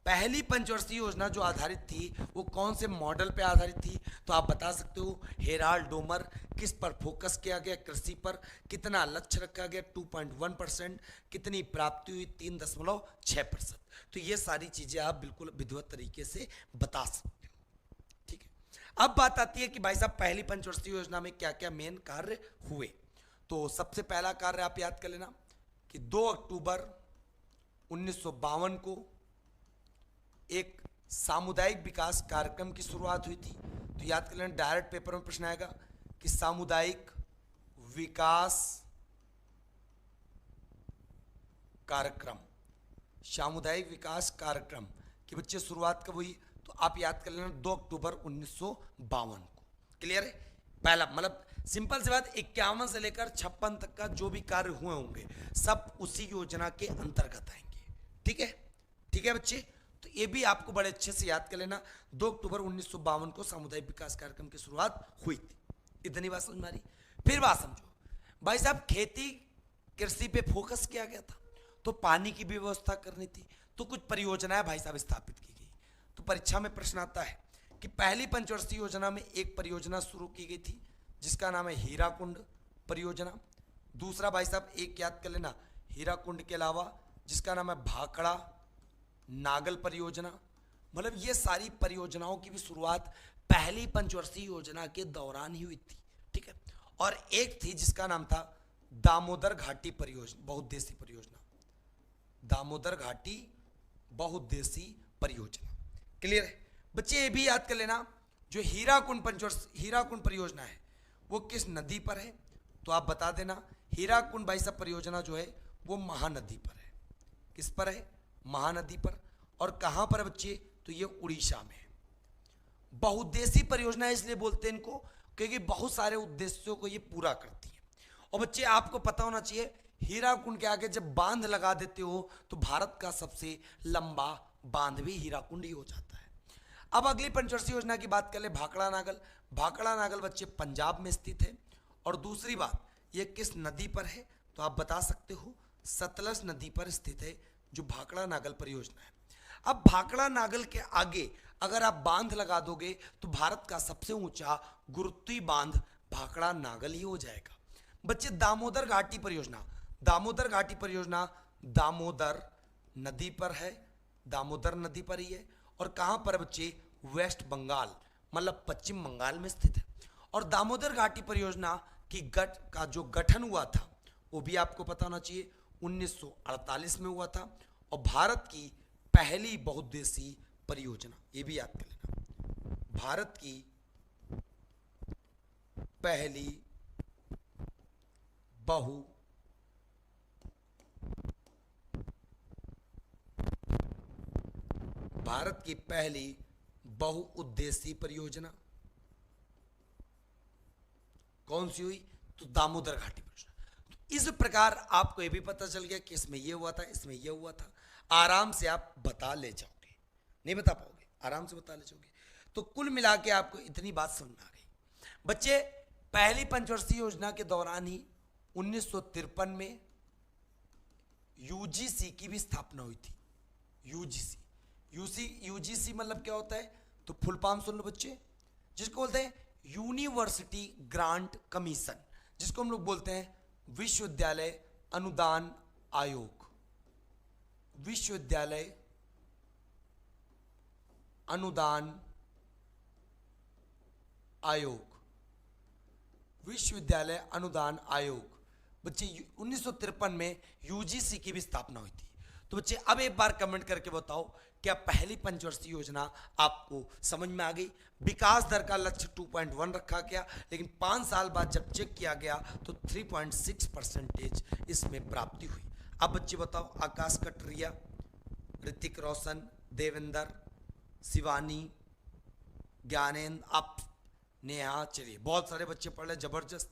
पहली पंचवर्षीय योजना जो आधारित थी वो कौन से मॉडल पे आधारित थी? तो आप बता सकते हो हेराल्ड डोमर। किस पर फोकस किया गया? कृषि पर। कितना लक्ष्य रखा गया? 2.1%। कितनी प्राप्ति हुई? 3.6%। तो ये सारी चीजें आप बिल्कुल विधिवत तरीके से बता सकते हो। ठीक है, अब बात आती है कि भाई साहब पहली पंचवर्षीय योजना में क्या क्या मेन कार्य हुए। तो सबसे पहला कार्य आप याद कर लेना कि 2 अक्टूबर 1952 को एक सामुदायिक विकास कार्यक्रम की शुरुआत हुई थी। तो याद कर लेना, डायरेक्ट पेपर में प्रश्न आएगा कि सामुदायिक विकास कार्यक्रम की बच्चे शुरुआत कब हुई? तो आप याद कर लेना 2 अक्टूबर 1952 को। क्लियर है? पहला मतलब सिंपल सी बात, 51 से लेकर 56 तक का जो भी कार्य हुए होंगे सब उसी योजना के अंतर्गत आएंगे। ठीक है? ठीक है बच्चे, तो ये भी आपको बड़े अच्छे से याद कर लेना। 2 अक्टूबर 1952 को सामुदायिक विकास कार्यक्रम की शुरुआत हुई थी। इतनी बात समझ में आ रही? फिर बात समझो भाई साहब, खेती कृषि पे फोकस किया गया था तो पानी की भी व्यवस्था करनी थी। तो कुछ परियोजनाएं भाई साहब स्थापित की गई। तो परीक्षा में प्रश्न आता है कि पहली पंचवर्षीय योजना में एक परियोजना शुरू की गई थी जिसका नाम है हीराकुंड परियोजना। दूसरा भाई साहब एक याद कर लेना, हीराकुंड के अलावा जिसका नाम है भाखड़ा नागल परियोजना। मतलब ये सारी परियोजनाओं की भी शुरुआत पहली पंचवर्षीय योजना के दौरान ही हुई थी। ठीक है, और एक थी जिसका नाम था दामोदर घाटी परियोजना, बहुउद्देशीय परियोजना। दामोदर घाटी बहुउद्देशीय परियोजना। क्लियर है बच्चे? ये भी याद कर लेना, जो हीराकुंड परियोजना है वो किस नदी पर है? तो आप बता देना, हीराकुंड भाई साहब परियोजना जो है वो महानदी पर है। किस पर है? महानदी पर। और कहां पर है बच्चे? तो ये उड़ीसा में है। बहुउद्देशीय परियोजना इसलिए बोलते हैं इनको, क्योंकि बहुत सारे उद्देश्यों को ये पूरा करती है। और बच्चे आपको पता होना चाहिए, हीराकुंड के आगे जब बांध लगा देते हो तो भारत का सबसे लंबा बांध भी हीराकुंड ही हो जाता है। अब अगली पंचवर्षीय योजना की बात कर ले, भाखड़ा नागल। भाखड़ा नागल बच्चे पंजाब में स्थित है। और दूसरी बात, ये किस नदी पर है, तो आप बता सकते हो सतलज नदी पर स्थित है जो भाखड़ा नागल परियोजना है। अब भाखड़ा नागल के आगे अगर आप बांध लगा दोगे तो भारत का सबसे ऊंचा गुरुत्वीय बांध भाखड़ा नागल ही हो जाएगा। बच्चे दामोदर घाटी परियोजना, दामोदर घाटी परियोजना दामोदर नदी पर है, दामोदर नदी पर ही है। और कहां पर बच्चे, वेस्ट बंगाल मतलब पश्चिम बंगाल में स्थित है। और दामोदर घाटी परियोजना की जो गठन हुआ था वो भी आपको पता होना चाहिए 1948 में हुआ था। और भारत की पहली बहुउद्देशीय परियोजना, ये भी याद कर लेना, भारत की पहली बहुउद्देशीय परियोजना कौन सी हुई, तो दामोदर घाटी परियोजना। तो इस प्रकार आपको यह भी पता चल गया कि इसमें यह हुआ था, इसमें यह हुआ था। आराम से आप बता ले जाओगे, नहीं बता पाओगे, आराम से बता ले जाओगे। तो कुल मिला के आपको इतनी बात समझ में आ गई। बच्चे पहली पंचवर्षीय योजना के दौरान ही 1953 में यूजीसी की भी स्थापना हुई थी। यूजीसी मतलब क्या होता है, तो फुल फॉर्म सुन लो बच्चे, जिसको बोलते हैं यूनिवर्सिटी ग्रांट कमीशन, जिसको हम लोग बोलते हैं विश्वविद्यालय अनुदान आयोग। विश्वविद्यालय अनुदान आयोग, विश्वविद्यालय अनुदान आयोग। बच्चे 1953 में यूजीसी की भी स्थापना हुई थी। तो बच्चे अब एक बार कमेंट करके बताओ, क्या पहली पंचवर्षीय योजना आपको समझ में आ गई? विकास दर का लक्ष्य 2.1 रखा गया, लेकिन 5 साल बाद जब चेक किया गया तो 3.6% इसमें प्राप्ति हुई। अब बच्चे बताओ, आकाश कटरिया, ऋतिक रोशन, देवेंद्र, शिवानी, ज्ञानेंद्र, आप, नेहा, चलिए बहुत सारे बच्चे पढ़ रहे, जबरदस्त,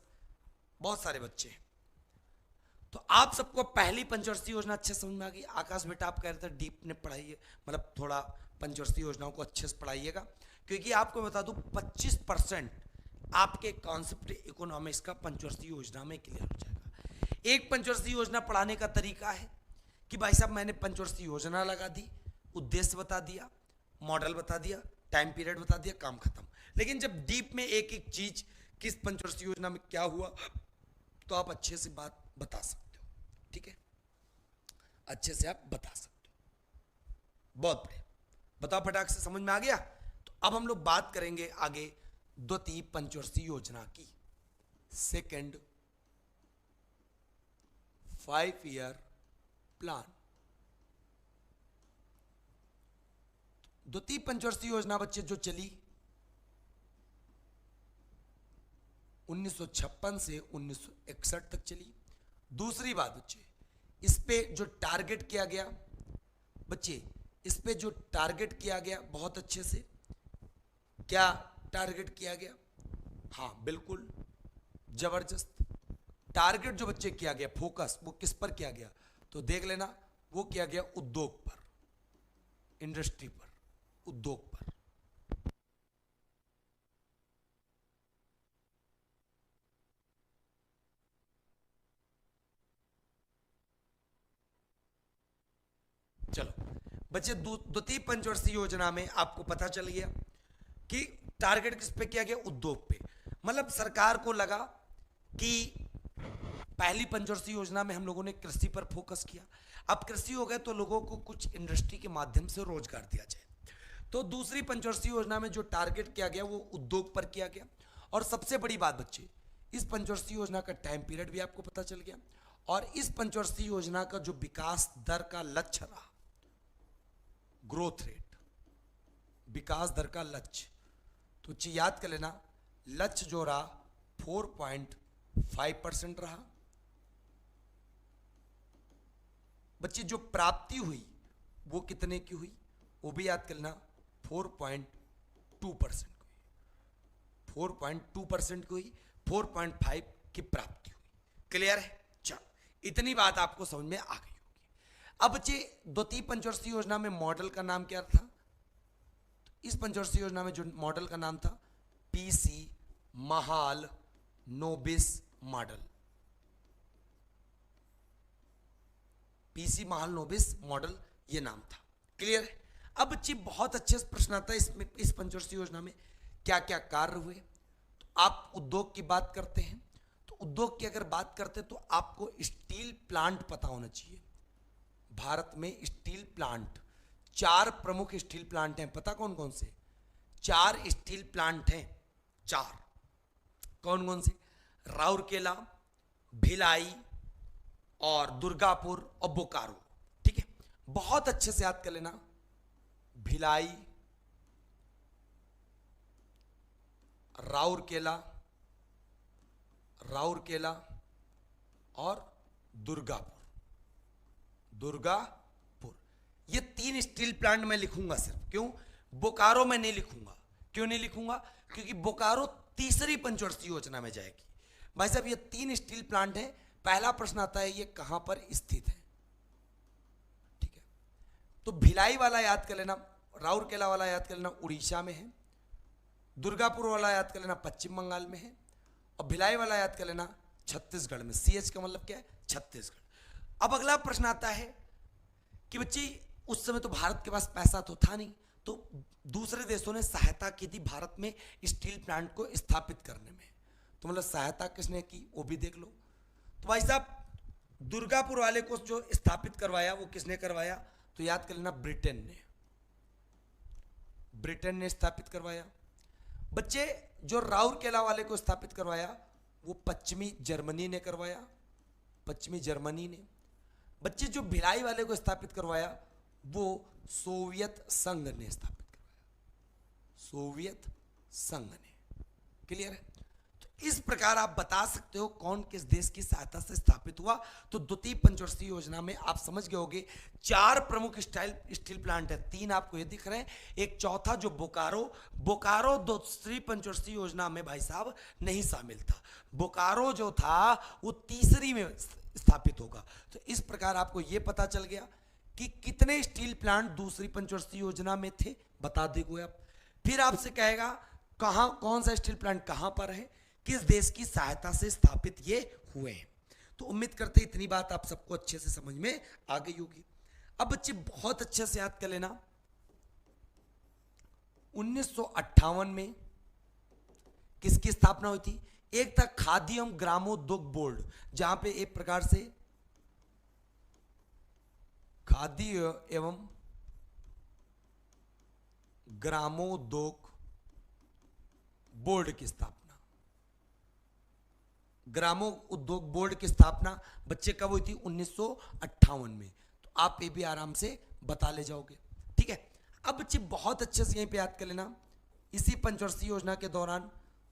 बहुत सारे बच्चे। तो आप सबको पहली पंचवर्षीय योजना अच्छे समझ में आ गई। आकाश बेटा आप कह रहे थे डीप ने पढ़ाइए, मतलब थोड़ा पंचवर्षीय योजनाओं को अच्छे से पढ़ाइएगा, क्योंकि आपको बता दूं 25% आपके कॉन्सेप्ट इकोनॉमिक्स का पंचवर्षीय योजना में क्लियर हो जाएगा। एक पंचवर्षीय योजना पढ़ाने का तरीका है कि भाई साहब मैंने पंचवर्षीय योजना लगा दी, उद्देश्य बता दिया, मॉडल बता दिया, टाइम पीरियड बता दिया, काम खत्म। लेकिन जब डीप में एक एक चीज किस पंचवर्षीय योजना में क्या हुआ, तो आप अच्छे से बात बता सकते हो, ठीक है, अच्छे से आप बता सकते हो। बहुत बढ़िया, बताओ फटाक से, समझ में आ गया? तो अब हम लोग बात करेंगे आगे द्वितीय पंचवर्षीय योजना की, सेकेंड 5 ईयर प्लान। द्वितीय पंचवर्षीय योजना बच्चे जो चली 1956 से 1961 तक चली। दूसरी बात बच्चे, इस पे जो टारगेट किया गया, बच्चे इस पे जो टारगेट किया गया बहुत अच्छे से, क्या टारगेट किया गया? हाँ बिल्कुल जबरदस्त टारगेट जो बच्चे किया गया, फोकस वो किस पर किया गया, तो देख लेना, वो किया गया उद्योग पर, इंडस्ट्री पर, उद्योग पर। चलो बच्चे, द्वितीय पंचवर्षीय योजना में आपको पता चल गया कि टारगेट किस पे किया गया, उद्योग पे। मतलब सरकार को लगा कि पहली पंचवर्षीय योजना में हम लोगों ने कृषि पर फोकस किया, अब कृषि हो गए तो लोगों को कुछ इंडस्ट्री के माध्यम से रोजगार दिया जाए। तो दूसरी पंचवर्षीय योजना में जो टारगेट किया गया वो उद्योग पर किया गया। और सबसे बड़ी बात बच्चे, इस पंचवर्षीय योजना का टाइम पीरियड भी आपको पता चल गया। और इस पंचवर्षीय योजना का जो विकास दर का लक्ष्य रहा, ग्रोथ रेट, विकास दर का लक्ष्य, तो याद कर लेना, लक्ष्य जो रहा 4.5% रहा। बच्चे जो प्राप्ति हुई वो कितने की हुई, वो भी याद कर लेना, 4.2% की हुई। 4.2% की हुई, 4.5 की प्राप्ति हुई। क्लियर है? चलो इतनी बात आपको समझ में आ गई होगी। अब बच्चे द्वितीय पंचवर्षीय योजना में मॉडल का नाम क्या था? इस पंचवर्षीय योजना में जो मॉडल का नाम था PC Mahal नोबिस model. PC Mahal नोबिस model ये नाम था। क्लियर है? अब बच्चे बहुत अच्छे से प्रश्न आता है इसमें, इस पंचवर्षीय योजना में क्या क्या कार्य हुए। तो आप उद्योग की बात करते हैं, तो उद्योग की अगर बात करते हैं तो आपको स्टील प्लांट पता होना चाहिए। भारत में स्टील प्लांट 4 प्रमुख स्टील प्लांट हैं। पता कौन कौन से? 4 स्टील प्लांट हैं। 4 कौन कौन से? राउरकेला, भिलाई और दुर्गापुर और बोकारो। ठीक है, बहुत अच्छे से याद कर लेना। भिलाई, राउरकेला और दुर्गापुर ये 3 स्टील प्लांट मैं लिखूंगा सिर्फ। क्यों? बोकारो में नहीं लिखूंगा। क्यों नहीं लिखूंगा? क्योंकि बोकारो तीसरी पंचवर्षीय योजना में जाएगी। भाई साहब ये 3 स्टील प्लांट हैं। पहला प्रश्न आता है ये कहां पर स्थित है? ठीक है, तो भिलाई वाला याद कर लेना, राउरकेला वाला याद कर लेना उड़ीसा में है, दुर्गापुर वाला याद कर लेना पश्चिम बंगाल में है, और भिलाई वाला याद कर लेना छत्तीसगढ़ में। CH का मतलब क्या है? छत्तीसगढ़। अब अगला प्रश्न आता है कि बच्चे उस समय तो भारत के पास पैसा तो था नहीं, तो दूसरे देशों ने सहायता की थी भारत में स्टील प्लांट को स्थापित करने में। तो मतलब सहायता किसने की वो भी देख लो। तो भाई साहब दुर्गापुर वाले को जो स्थापित करवाया वो किसने करवाया? तो याद कर लेना ब्रिटेन ने स्थापित करवाया। बच्चे जो राउरकेला वाले को स्थापित करवाया वो पश्चिमी जर्मनी ने करवाया, पश्चिमी जर्मनी ने। बच्चे जो भिलाई वाले को स्थापित करवाया वो सोवियत संघ ने स्थापित करवाया, सोवियत संघ ने। क्लियर है? तो इस प्रकार आप बता सकते हो कौन किस देश की सहायता से स्थापित हुआ। तो द्वितीय पंचवर्षीय योजना में आप समझ गए होंगे 4 प्रमुख स्टील प्लांट है। 3 आपको ये दिख रहे हैं, एक चौथा जो बोकारो दूसरी पंचवर्षीय योजना में भाई साहब नहीं शामिल था। बोकारो जो था वो तीसरी में स्थापित होगा। तो इस प्रकार आपको यह पता चल गया कि कितने स्टील प्लांट दूसरी पंचवर्षीय योजना में थे, बता देंगे आप। फिर आपसे कहेगा कहां, कौन सा स्टील प्लांट कहां पर है, किस देश की सहायता से स्थापित ये हुए हैं। तो उम्मीद करते हैं इतनी बात आप सबको अच्छे से समझ में आ गई होगी। अब बच्चे बहुत अच्छे से याद कर लेना 1958 में किसकी स्थापना हुई थी? एक था खादी एवं ग्रामोद्योग बोर्ड, जहां पे एक प्रकार से खादी एवं ग्रामोद्योग बोर्ड की स्थापना, ग्रामो उद्योग बोर्ड की स्थापना बच्चे कब हुई थी? 1958 में। तो आप ये भी आराम से बता ले जाओगे। ठीक है, अब बच्चे बहुत अच्छे से यहीं पे याद कर लेना, इसी पंचवर्षीय योजना के दौरान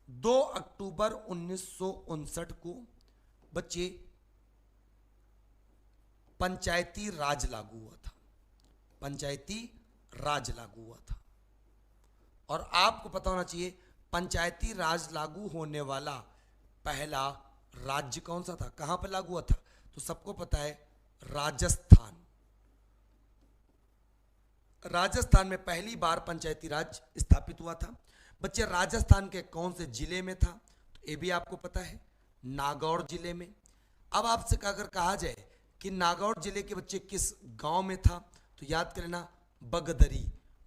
2 अक्टूबर 1959 को बच्चे पंचायती राज लागू हुआ था, पंचायती राज लागू हुआ था। और आपको पता होना चाहिए पंचायती राज लागू होने वाला पहला राज्य कौन सा था, कहां पर लागू हुआ था? तो सबको पता है राजस्थान। राजस्थान में पहली बार पंचायती राज स्थापित हुआ था। बच्चे राजस्थान के कौन से जिले में था? तो ये भी आपको पता है, नागौर जिले में। अब आपसे अगर कहा जाए कि नागौर जिले के बच्चे किस गांव में था, तो याद कर लेना बगदरी।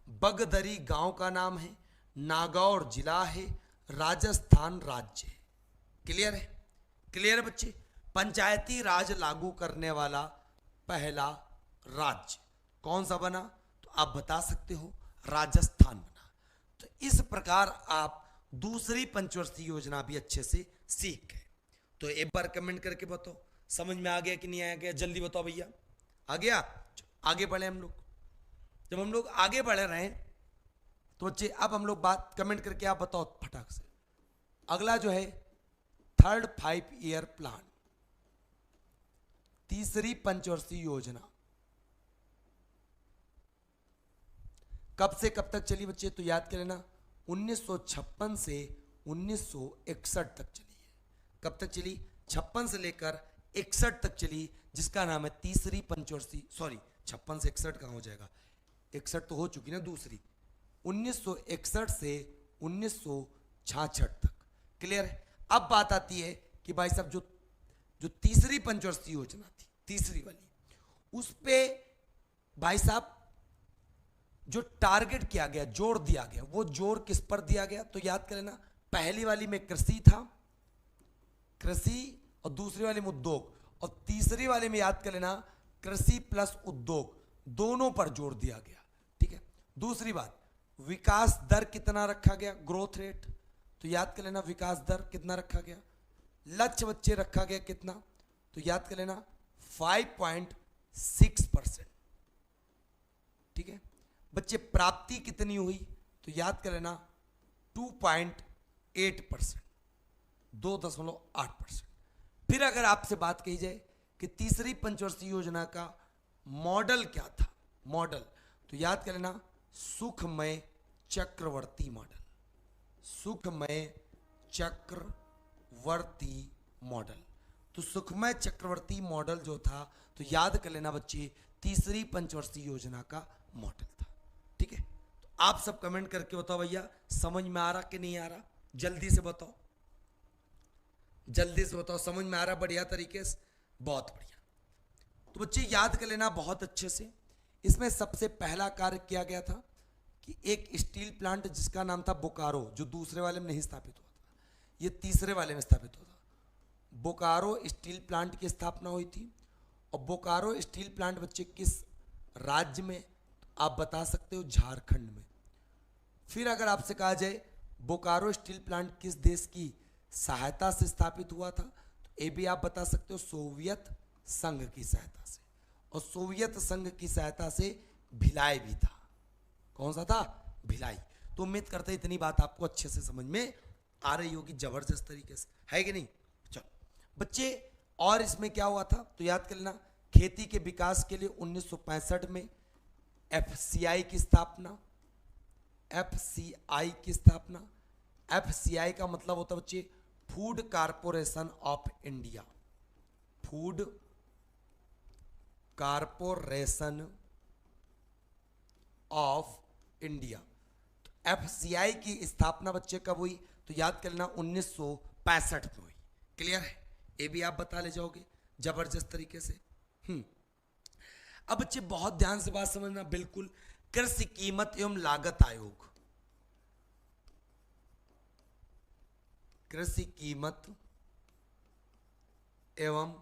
बगदरी गांव का नाम है, नागौर जिला है, राजस्थान राज्य है। क्लियर है? क्लियर है बच्चे? पंचायती राज लागू करने वाला पहला राज्य कौन सा बना? तो आप बता सकते हो राजस्थान बना। तो इस प्रकार आप दूसरी पंचवर्षीय योजना भी अच्छे से सीख गए। तो एक बार कमेंट करके बताओ समझ में आ गया कि नहीं आ गया, जल्दी बताओ भैया। आ गया? आगे बढ़े हम लोग। जब हम लोग आगे बढ़ रहे हैं तो बच्चे अब हम लोग बात कमेंट करके आप बताओ फटाक से। अगला जो है 3rd 5 ईयर प्लान, तीसरी पंचवर्षीय योजना कब से कब तक चली बच्चे? तो याद कर लेना 1956 से 1961 तक चली है। कब तक चली? 56 से लेकर 61 तक चली, जिसका नाम है तीसरी पंचवर्षीय, सॉरी 56 से 61 कहाँ हो जाएगा, 61 तो हो चुकी ना दूसरी, 1961 से 1966 तक। क्लियर है? अब बात आती है कि भाई साहब जो तीसरी पंचवर्षीय योजना थी, तीसरी वाली, उस पे भाई साहब जो टारगेट किया गया, जोर दिया गया, वो जोर किस पर दिया गया? तो याद कर लेना, पहली वाली में कृषि था, कृषि, और दूसरी वाली में उद्योग, और तीसरी वाली में याद कर लेना कृषि प्लस उद्योग, दोनों पर जोर दिया गया। ठीक है। दूसरी बात, विकास दर कितना रखा गया? Growth rate. तो याद कर लेना विकास दर कितना रखा गया। लक्ष्य बच्चे रखा गया कितना? तो याद कर लेना 5.6%। ठीक है। बच्चे प्राप्ति कितनी हुई? तो याद कर लेना 2.8%, 2.8%। फिर अगर आपसे बात कही जाए कि तीसरी पंचवर्षीय योजना का मॉडल क्या था, मॉडल, तो याद कर लेना सुखमय चक्रवर्ती मॉडल, सुखमय चक्रवर्ती मॉडल। तो सुखमय चक्रवर्ती मॉडल जो था, तो याद कर लेना बच्चे तीसरी पंचवर्षीय योजना का मॉडल था। ठीक है। तो आप सब कमेंट करके बताओ भैया समझ में आ रहा कि नहीं आ रहा, जल्दी से बताओ, जल्दी से बताओ समझ में आ रहा? बढ़िया तरीके से, बहुत बढ़िया। तो बच्चे याद कर लेना बहुत अच्छे से। इसमें सबसे पहला कार्य किया गया था कि एक स्टील प्लांट जिसका नाम था बोकारो, जो दूसरे वाले में नहीं स्थापित हुआ था, ये तीसरे वाले में स्थापित हुआ था। बोकारो स्टील प्लांट की स्थापना हुई थी। और बोकारो स्टील प्लांट बच्चे किस राज्य में? आप बता सकते हो झारखंड में। फिर अगर आपसे कहा जाए बोकारो स्टील प्लांट किस देश की सहायता से स्थापित हुआ था, तो ये भी आप बता सकते हो सोवियत संघ की सहायता से। और सोवियत संघ की सहायता से भिलाई भी था। कौन सा था? भिलाई। तो उम्मीद करते हैं इतनी बात आपको अच्छे से समझ में आ रही होगी, जबरदस्त तरीके से, है कि नहीं? चलो बच्चे, और इसमें क्या हुआ था? तो याद कर लेना खेती के विकास के लिए 1965 में एफसीआई की स्थापना, एफसीआई की स्थापना। एफसीआई का मतलब होता है बच्चे food corporation of India, food corporation of India. तो एफसीआई की स्थापना बच्चे कब हुई? तो याद कर लेना 1965 में हुई। क्लियर है? ये भी आप बता ले जाओगे जबरदस्त तरीके से। अब बच्चे बहुत ध्यान से बात समझना, बिल्कुल। कृषि कीमत एवं लागत आयोग, कृषि कीमत एवं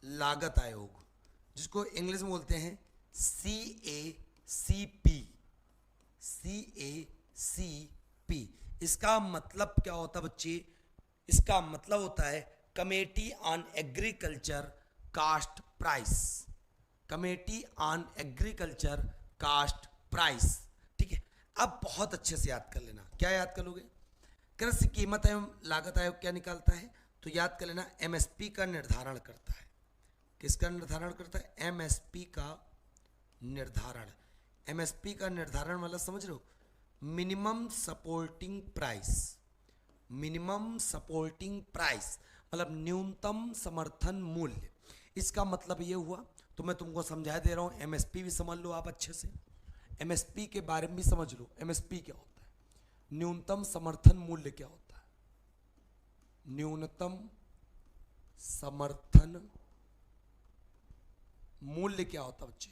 लागत आयोग, जिसको इंग्लिश में बोलते हैं CACP, CACP। इसका मतलब क्या होता है बच्चे? इसका मतलब होता है committee on agriculture cost price, committee on agriculture cost price. ठीक है। अब बहुत अच्छे से याद कर लेना, क्या याद कर लोगे? कृषि कीमत एवं लागत आयोग क्या निकालता है? तो याद कर लेना MSP का निर्धारण करता है। किसका निर्धारण करता है? MSP का निर्धारण। MSP का निर्धारण मतलब समझ रहे हो? Minimum supporting price, minimum supporting price मतलब न्यूनतम समर्थन मूल्य। इसका मतलब ये हुआ, तो मैं तुमको समझा दे रहा हूँ, MSP भी समझ लो आप अच्छे से, MSP के बारे में भी समझ लो। MSP क्या होता है? न्यूनतम समर्थन मूल्य क्या होता है? न्यूनतम समर्थन मूल्य क्या होता है बच्चे?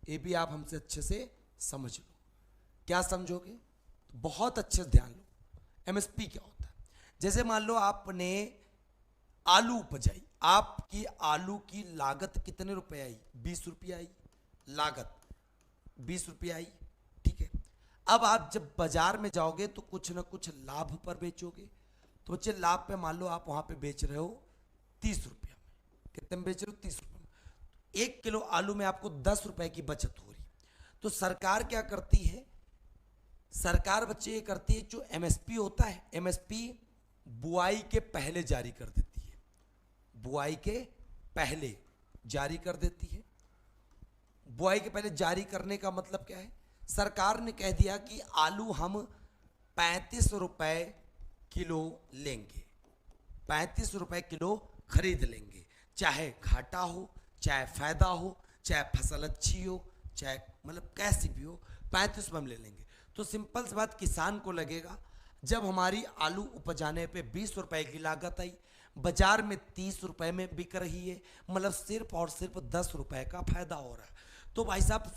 ये भी आप हमसे अच्छे से समझ लो। क्या समझोगे? तो बहुत अच्छे से ध्यान लो। MSP क्या होता है? जैसे मान लो आपने आलू उपजाई, आपकी आलू की लागत कितने रुपए आई? 20 रुपये आई, लागत 20 रुपये आई। ठीक है। अब आप जब बाजार में जाओगे तो कुछ ना कुछ लाभ पर बेचोगे। तो बच्चे लाभ पे मान लो आप वहां पे बेच रहे हो 30 रुपये में। कितने में बेच रहे हो? 30 रुपये में। 1 किलो आलू में आपको 10 रुपए की बचत हो रही। तो सरकार क्या करती है? सरकार बच्चे ये करती है, जो MSP होता है, MSP बुआई के पहले जारी कर देती है, बुआई के पहले जारी कर देती है। बुआई के पहले जारी करने का मतलब क्या है? सरकार ने कह दिया कि आलू हम 35 रुपए किलो लेंगे, 35 रुपए किलो खरीद लेंगे, चाहे घाटा हो, चाहे फायदा हो, चाहे फसल अच्छी हो, चाहे मतलब कैसी भी हो, 35 रुपये में ले लेंगे। तो सिंपल सी बात, किसान को लगेगा जब हमारी आलू उपजाने पे 20 रुपए की लागत आई, बाजार में 30 रुपए में बिक रही है, मतलब सिर्फ और सिर्फ 10 रुपए का फायदा हो रहा है। तो भाई साहब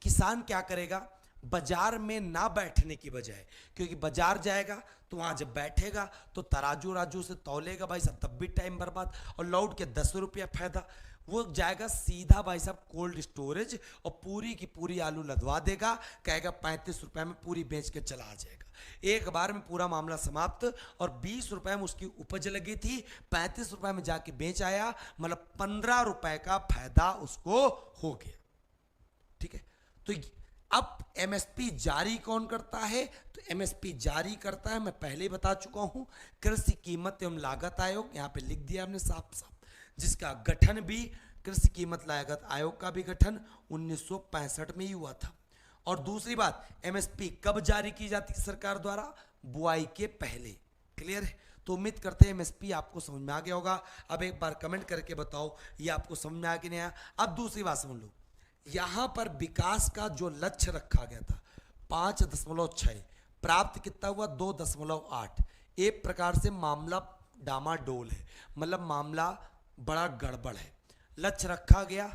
किसान क्या करेगा, बाजार में ना बैठने की बजाय, क्योंकि बाजार जाएगा तो वहां जब बैठेगा तो तराजू राजू से तौलेगा भाई साहब, तब भी टाइम बर्बाद, और लौट के 10 रुपया फायदा, वो जाएगा सीधा भाई साहब कोल्ड स्टोरेज और पूरी की पूरी आलू लदवा देगा, कहेगा 35 रुपए में पूरी बेच के चला आ जाएगा। एक बार में पूरा मामला समाप्त, और 20 रुपए में उसकी उपज लगी थी, 35 रुपए में जाके बेच आया, मतलब 15 रुपए का फायदा उसको हो गया। ठीक है, तो अब एमएसपी जारी कौन करता है, तो एमएसपी जारी करता है, मैं पहले ही बता चुका हूं, कृषि कीमत एवं लागत आयोग, यहां पे लिख दिया हमने साफ साफ, जिसका गठन भी कृषि कीमत लागत आयोग का भी गठन 1965 में ही हुआ था। और दूसरी बात, एमएसपी कब जारी की जाती है सरकार द्वारा, बुआई के पहले। क्लियर है, तो उम्मीद करते हैं एमएसपी आपको समझ में आ गया होगा। अब एक बार कमेंट करके बताओ ये आपको समझ में आ कि नहीं आया। अब दूसरी बात समझ लो, यहां पर विकास का जो लक्ष्य रखा गया था 5.6, प्राप्त कितना हुआ 2.8। एक प्रकार से मामला डामाडोल है, मतलब मामला बड़ा गड़बड़ है। लक्ष्य रखा गया,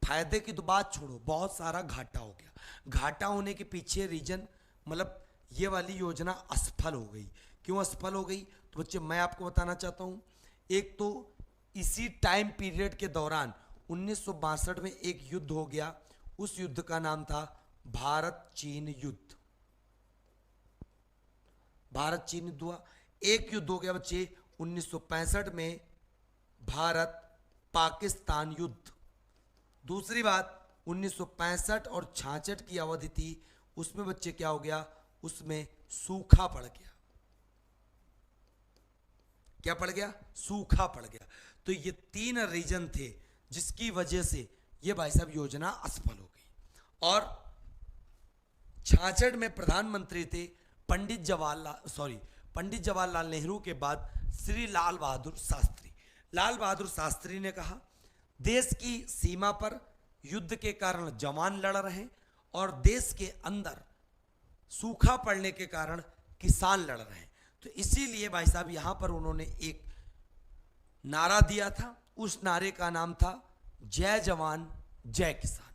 फायदे की तो बात छोड़ो, बहुत सारा घाटा हो गया। घाटा होने के पीछे रीजन, मतलब ये वाली योजना असफल हो गई। क्यों असफल हो गई, तो बच्चे मैं आपको बताना चाहता हूं। एक तो इसी टाइम पीरियड के दौरान 1962 में एक युद्ध हो गया, उस युद्ध का नाम था भारत चीन युद्ध। भारत चीन युद्ध हुआ, एक युद्ध हो गया बच्चे 1965 में भारत पाकिस्तान युद्ध। दूसरी बात 1965 और 66 की अवधि थी, उसमें बच्चे क्या हो गया, उसमें सूखा पड़ गया। क्या पड़ गया, सूखा पड़ गया। तो ये 3 रीजन थे जिसकी वजह से ये भाई साहब योजना असफल हो गई। और 66 में प्रधानमंत्री थे पंडित जवाहरलाल नेहरू के बाद श्री लाल बहादुर शास्त्री। लाल बहादुर शास्त्री ने कहा देश की सीमा पर युद्ध के कारण जवान लड़ रहे हैं और देश के अंदर सूखा पड़ने के कारण किसान लड़ रहे हैं, तो इसीलिए भाई साहब यहां पर उन्होंने एक नारा दिया था, उस नारे का नाम था जय जवान जय किसान।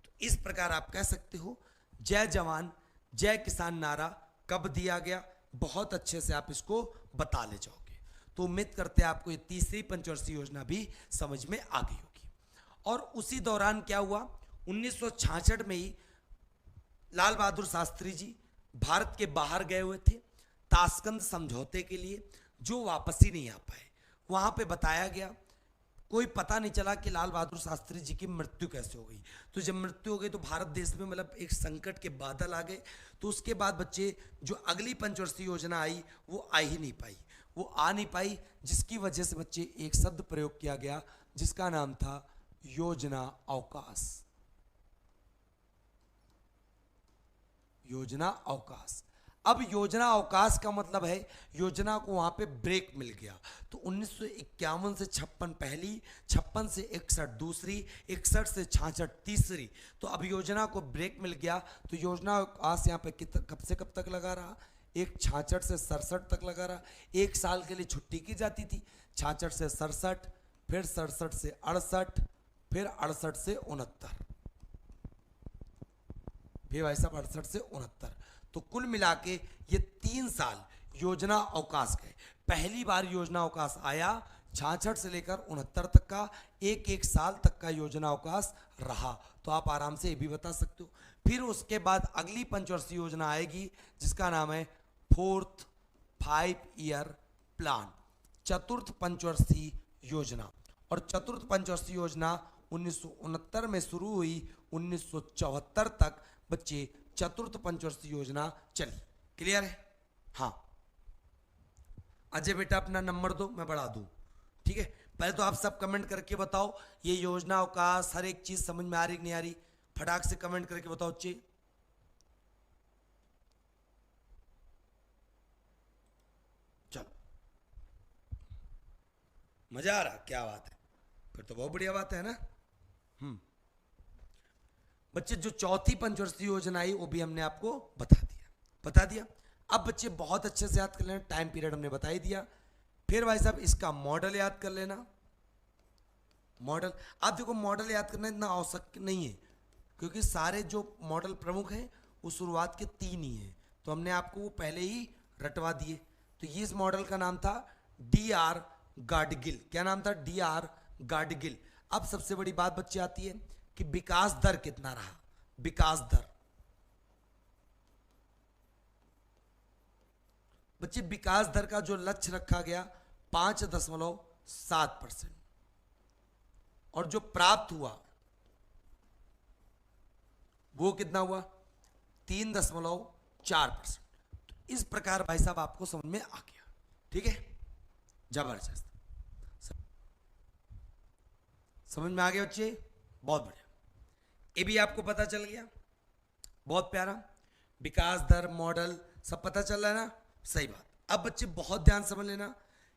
तो इस प्रकार आप कह सकते हो जय जवान जय किसान नारा कब दिया गया, बहुत अच्छे से आप इसको बता ले जाओगे। तो उम्मीद करते हैं आपको ये तीसरी पंचवर्षीय योजना भी समझ में आ गई होगी। और उसी दौरान क्या हुआ, 1966 में ही लाल बहादुर शास्त्री जी भारत के बाहर गए हुए थे ताशकंद समझौते के लिए, जो वापस ही नहीं आ पाए। वहां पे बताया गया, कोई पता नहीं चला कि लाल बहादुर शास्त्री जी की मृत्यु कैसे हो गई। तो जब मृत्यु हो गई तो भारत देश में मतलब एक संकट के बादल आ गए। तो उसके बाद बच्चे जो अगली पंचवर्षीय योजना आई वो आ ही नहीं पाई, वो आ नहीं पाई, जिसकी वजह से बच्चे एक शब्द प्रयोग किया गया जिसका नाम था योजना अवकाश। योजना अवकाश। अब योजना अवकाश का मतलब है योजना को वहां पे ब्रेक मिल गया। तो 1951 से 56 पहली, 56 से 61 दूसरी, 61 से 66 तीसरी। तो अब योजना को ब्रेक मिल गया। तो योजना अवकाश यहाँ पे कब से कब तक लगा रहा, एक 66 से 67 तक लगा रहा। एक साल के लिए छुट्टी की जाती थी, 66 से 67, फिर 67 से 68, फिर 68 से 69, फिर भाई साहब 68 से 69। तो कुल मिला के ये 3 साल योजना अवकाश गए। पहली बार योजना अवकाश आया 66 से लेकर 69 तक का, एक साल तक का योजना अवकाश रहा। तो आप आराम से ये भी बता सकते हो। फिर उसके बाद अगली पंचवर्षीय योजना आएगी जिसका नाम है 4th 5 ईयर प्लान, चतुर्थ पंचवर्षीय योजना। और चतुर्थ पंचवर्षीय योजना 1969 में शुरू हुई, 1974 तक बच्चे चतुर्थ पंचवर्षीय योजना चली। क्लियर है? हाँ अजय बेटा अपना नंबर दो, मैं बढ़ा दूं। ठीक है, पहले तो आप सब कमेंट करके बताओ ये योजना अवकाश हर एक चीज समझ में आ रही कि नहीं आ रही, फटाक से कमेंट करके बताओ बच्चे। मजा आ रहा? क्या बात है, फिर तो बहुत बढ़िया बात है ना। बच्चे जो चौथी पंचवर्षीय योजना आई वो भी हमने आपको बता दिया। अब बच्चे बहुत अच्छे से याद कर लेना, टाइम पीरियड हमने बता ही दिया। फिर भाई साहब इसका मॉडल याद कर लेना। मॉडल, आप देखो मॉडल याद करना इतना आवश्यक नहीं है, क्योंकि सारे जो मॉडल प्रमुख हैं वो शुरुआत के 3 ही हैं, तो हमने आपको वो पहले ही रटवा दिए। तो ये इस मॉडल का नाम था DR गाडगिल। क्या नाम था? DR गाडगिल। अब सबसे बड़ी बात बच्चे आती है कि विकास दर कितना रहा। विकास दर बच्चे, विकास दर का जो लक्ष्य रखा गया 5.7%, और जो प्राप्त हुआ वो कितना हुआ? 3.4%। तो इस प्रकार भाई साहब आपको समझ में आ गया, ठीक है, जबरदस्त, समझ में आ गया बच्चे, बहुत बढ़िया। ये भी आपको पता चल गया, बहुत प्यारा। विकास दर, मॉडल सब पता चल रहा है ना, सही बात। अब बच्चे बहुत ध्यान समझ लेना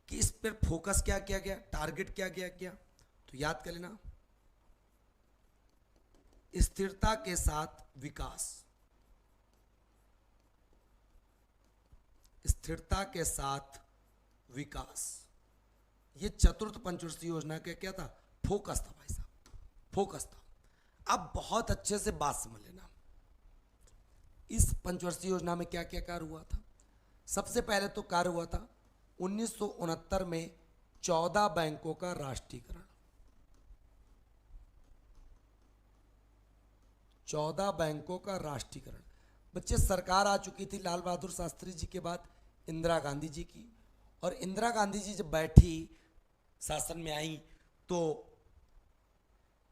कि इस पर फोकस क्या किया गया, टारगेट क्या किया गया, तो याद कर लेना, स्थिरता के साथ विकास, स्थिरता के साथ विकास, ये चतुर्थ पंचवर्षीय योजना का क्या था? फोकस था भाई साहब, फोकस था। अब बहुत अच्छे से बात समझ लेना, इस पंचवर्षीय योजना में क्या क्या कार्य हुआ था। सबसे पहले तो कार्य हुआ था 1969 में 14 बैंकों का राष्ट्रीयकरण। 14 बैंकों का राष्ट्रीयकरण। बच्चे, सरकार आ चुकी थी लाल बहादुर शास्त्री जी के बाद इंदिरा गांधी जी की, और इंदिरा गांधी जी जब बैठी, शासन में आई, तो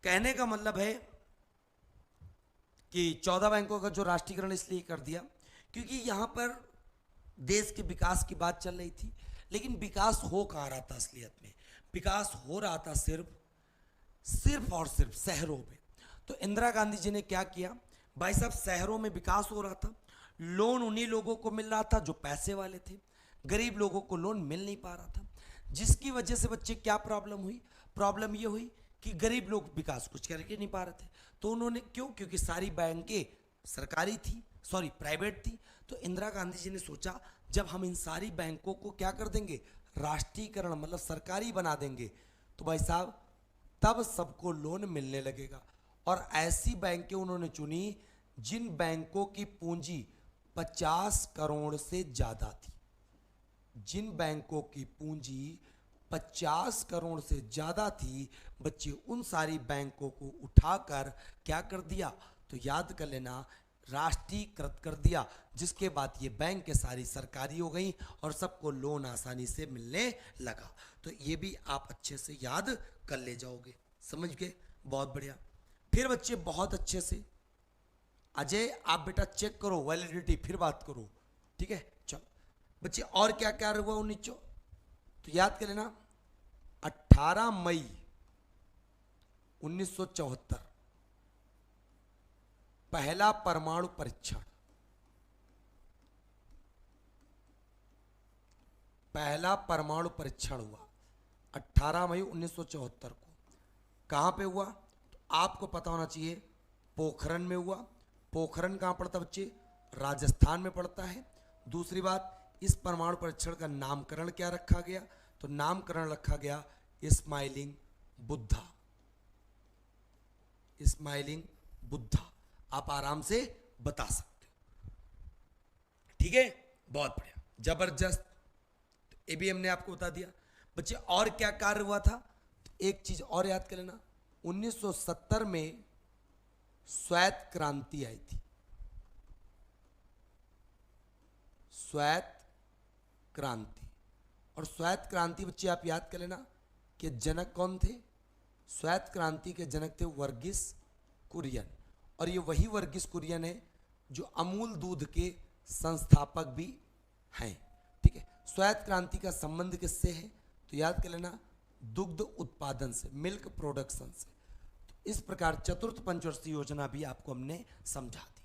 कहने का मतलब है कि 14 बैंकों का जो राष्ट्रीयकरण इसलिए कर दिया क्योंकि यहां पर देश के विकास की बात चल रही थी, लेकिन विकास हो कहाँ रहा था? असलियत में विकास हो रहा था सिर्फ और सिर्फ शहरों में। तो इंदिरा गांधी जी ने क्या किया भाई साहब, शहरों में विकास हो रहा था, लोन उन्हीं लोगों को मिल रहा था जो पैसे वाले थे, गरीब लोगों को लोन मिल नहीं पा रहा था, जिसकी वजह से बच्चे क्या प्रॉब्लम हुई? प्रॉब्लम ये हुई कि गरीब लोग विकास कुछ करके नहीं पा रहे थे। तो उन्होंने क्यों? क्योंकि सारी बैंकें सरकारी थी, सॉरी प्राइवेट थी। तो इंदिरा गांधी जी ने सोचा जब हम इन सारी बैंकों को क्या कर देंगे, राष्ट्रीयकरण मतलब सरकारी बना देंगे, तो भाई साहब तब सबको लोन मिलने लगेगा। और ऐसी बैंकें उन्होंने चुनी जिन बैंकों की पूंजी 50 करोड़ से ज्यादा थी। जिन बैंकों की पूंजी 50 करोड़ से ज्यादा थी, बच्चे उन सारी बैंकों को उठाकर क्या कर दिया? तो याद कर लेना, राष्ट्रीयकृत कर दिया, जिसके बाद ये बैंक के सारी सरकारी हो गई और सबको लोन आसानी से मिलने लगा। तो ये भी आप अच्छे से याद कर ले जाओगे, समझ गए? बहुत बढ़िया। फिर बच्चे बहुत अच्छे से, अजय आप बेटा चेक करो वैलिडिटी, फिर बात करो, ठीक है? चलो बच्चे, और क्या क्या हुआ 1900, तो याद कर लेना, 18 मई 1974 पहला परमाणु परीक्षण, पहला परमाणु परीक्षण हुआ 18 मई 1974 को। कहां पे हुआ? तो आपको पता होना चाहिए, पोखरण में हुआ। पोखरण कहां पड़ता बच्चे? राजस्थान में पड़ता है। दूसरी बात, इस परमाणु परीक्षण का नामकरण क्या रखा गया? तो नामकरण रखा गया स्माइलिंग बुद्धा। स्माइलिंग बुद्धा आप आराम से बता सकते हो, ठीक है? बहुत बढ़िया, जबरदस्त। ये भी हमने आपको बता दिया। बच्चे और क्या कार्य हुआ था? तो एक चीज और याद कर लेना, 1970 में श्वेत क्रांति आई थी। श्वेत क्रांति, और श्वेत क्रांति बच्चे आप याद कर लेना कि जनक कौन थे? श्वेत क्रांति के जनक थे वर्गीस कुरियन, और ये वही वर्गीस कुरियन है जो अमूल दूध के संस्थापक भी हैं, ठीक है? श्वेत क्रांति का संबंध किससे है? तो याद कर लेना, दुग्ध उत्पादन से, मिल्क प्रोडक्शन से। तो इस प्रकार चतुर्थ पंचवर्षीय योजना भी आपको हमने समझा दी।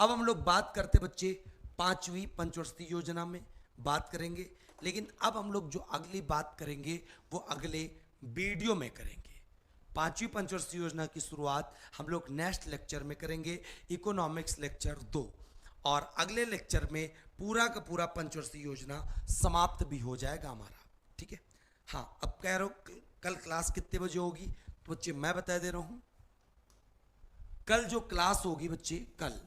अब हम लोग बात करते बच्चे 5वीं पंचवर्षीय योजना में बात करेंगे लेकिन अब हम लोग जो अगली बात करेंगे वो अगले वीडियो में करेंगे। पांचवी पंचवर्षीय योजना की शुरुआत हम लोग नेक्स्ट लेक्चर में करेंगे, इकोनॉमिक्स लेक्चर 2, और अगले लेक्चर में पूरा का पूरा पंचवर्षीय योजना समाप्त भी हो जाएगा हमारा। ठीक है, हाँ अब कह रहा हूँ कल क्लास कितने बजे होगी, तो बच्चे मैं बता दे रहा हूं, कल जो क्लास होगी बच्चे, कल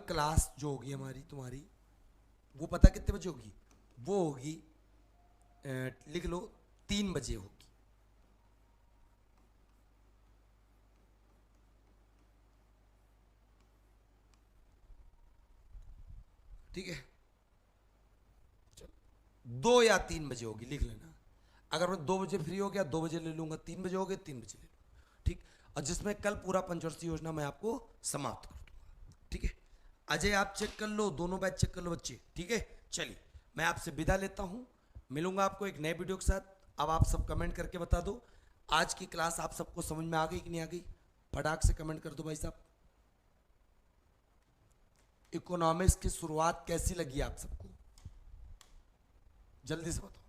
क्लास जो होगी हमारी तुम्हारी, वो पता कितने बजे होगी, वो होगी लिख लो 3 बजे होगी। ठीक है, चलो 2 या 3 बजे होगी, लिख लेना। अगर मैं 2 बजे फ्री हो गया 2 बजे ले लूंगा, 3 बजे हो गए 3 बजे ले लूंगा। ठीक, और जिसमें कल पूरा पंचवर्षीय योजना मैं आपको समाप्त कर दूंगा। ठीक है, अजय आप चेक कर लो, दोनों बैच चेक कर लो बच्चे। ठीक है, चलिए मैं आपसे विदा लेता हूं, मिलूंगा आपको एक नए वीडियो के साथ। अब आप सब कमेंट करके बता दो आज की क्लास आप सबको समझ में आ गई कि नहीं आ गई, फटाक से कमेंट कर दो भाई साहब। इकोनॉमिक्स की शुरुआत कैसी लगी आप सबको, जल्दी से बताओ।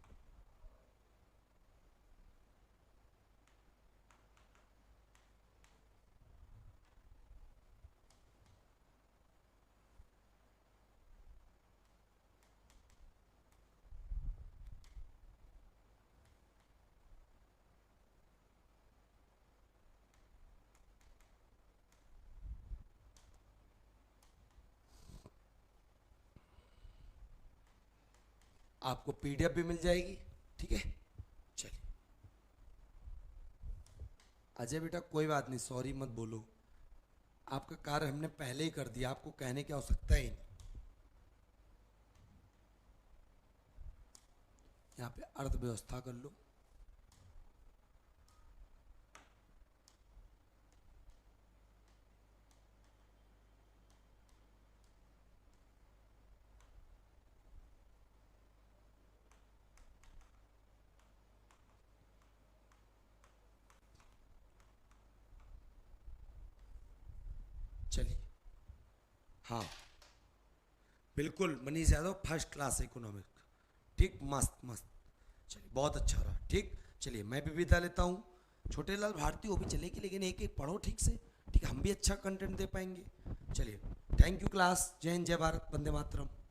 आपको पीडीएफ भी मिल जाएगी। ठीक है, चलिए अजय बेटा कोई बात नहीं, सॉरी मत बोलो, आपका कार्य हमने पहले ही कर दिया, आपको कहने की आवश्यकता ही नहीं। यहाँ पे अर्थव्यवस्था कर लो, चलिए हाँ बिल्कुल Manish Yadav first class economics. ठीक, मस्त मस्त, चलिए बहुत अच्छा रहा। ठीक, चलिए मैं भी विदा लेता हूँ। छोटे लाल भारती वो भी चलेगी, लेकिन एक एक पढ़ो ठीक से। ठीक, हम भी अच्छा कंटेंट दे पाएंगे। चलिए, थैंक यू क्लास, जय हिंद, जय भारत, वंदे मातरम।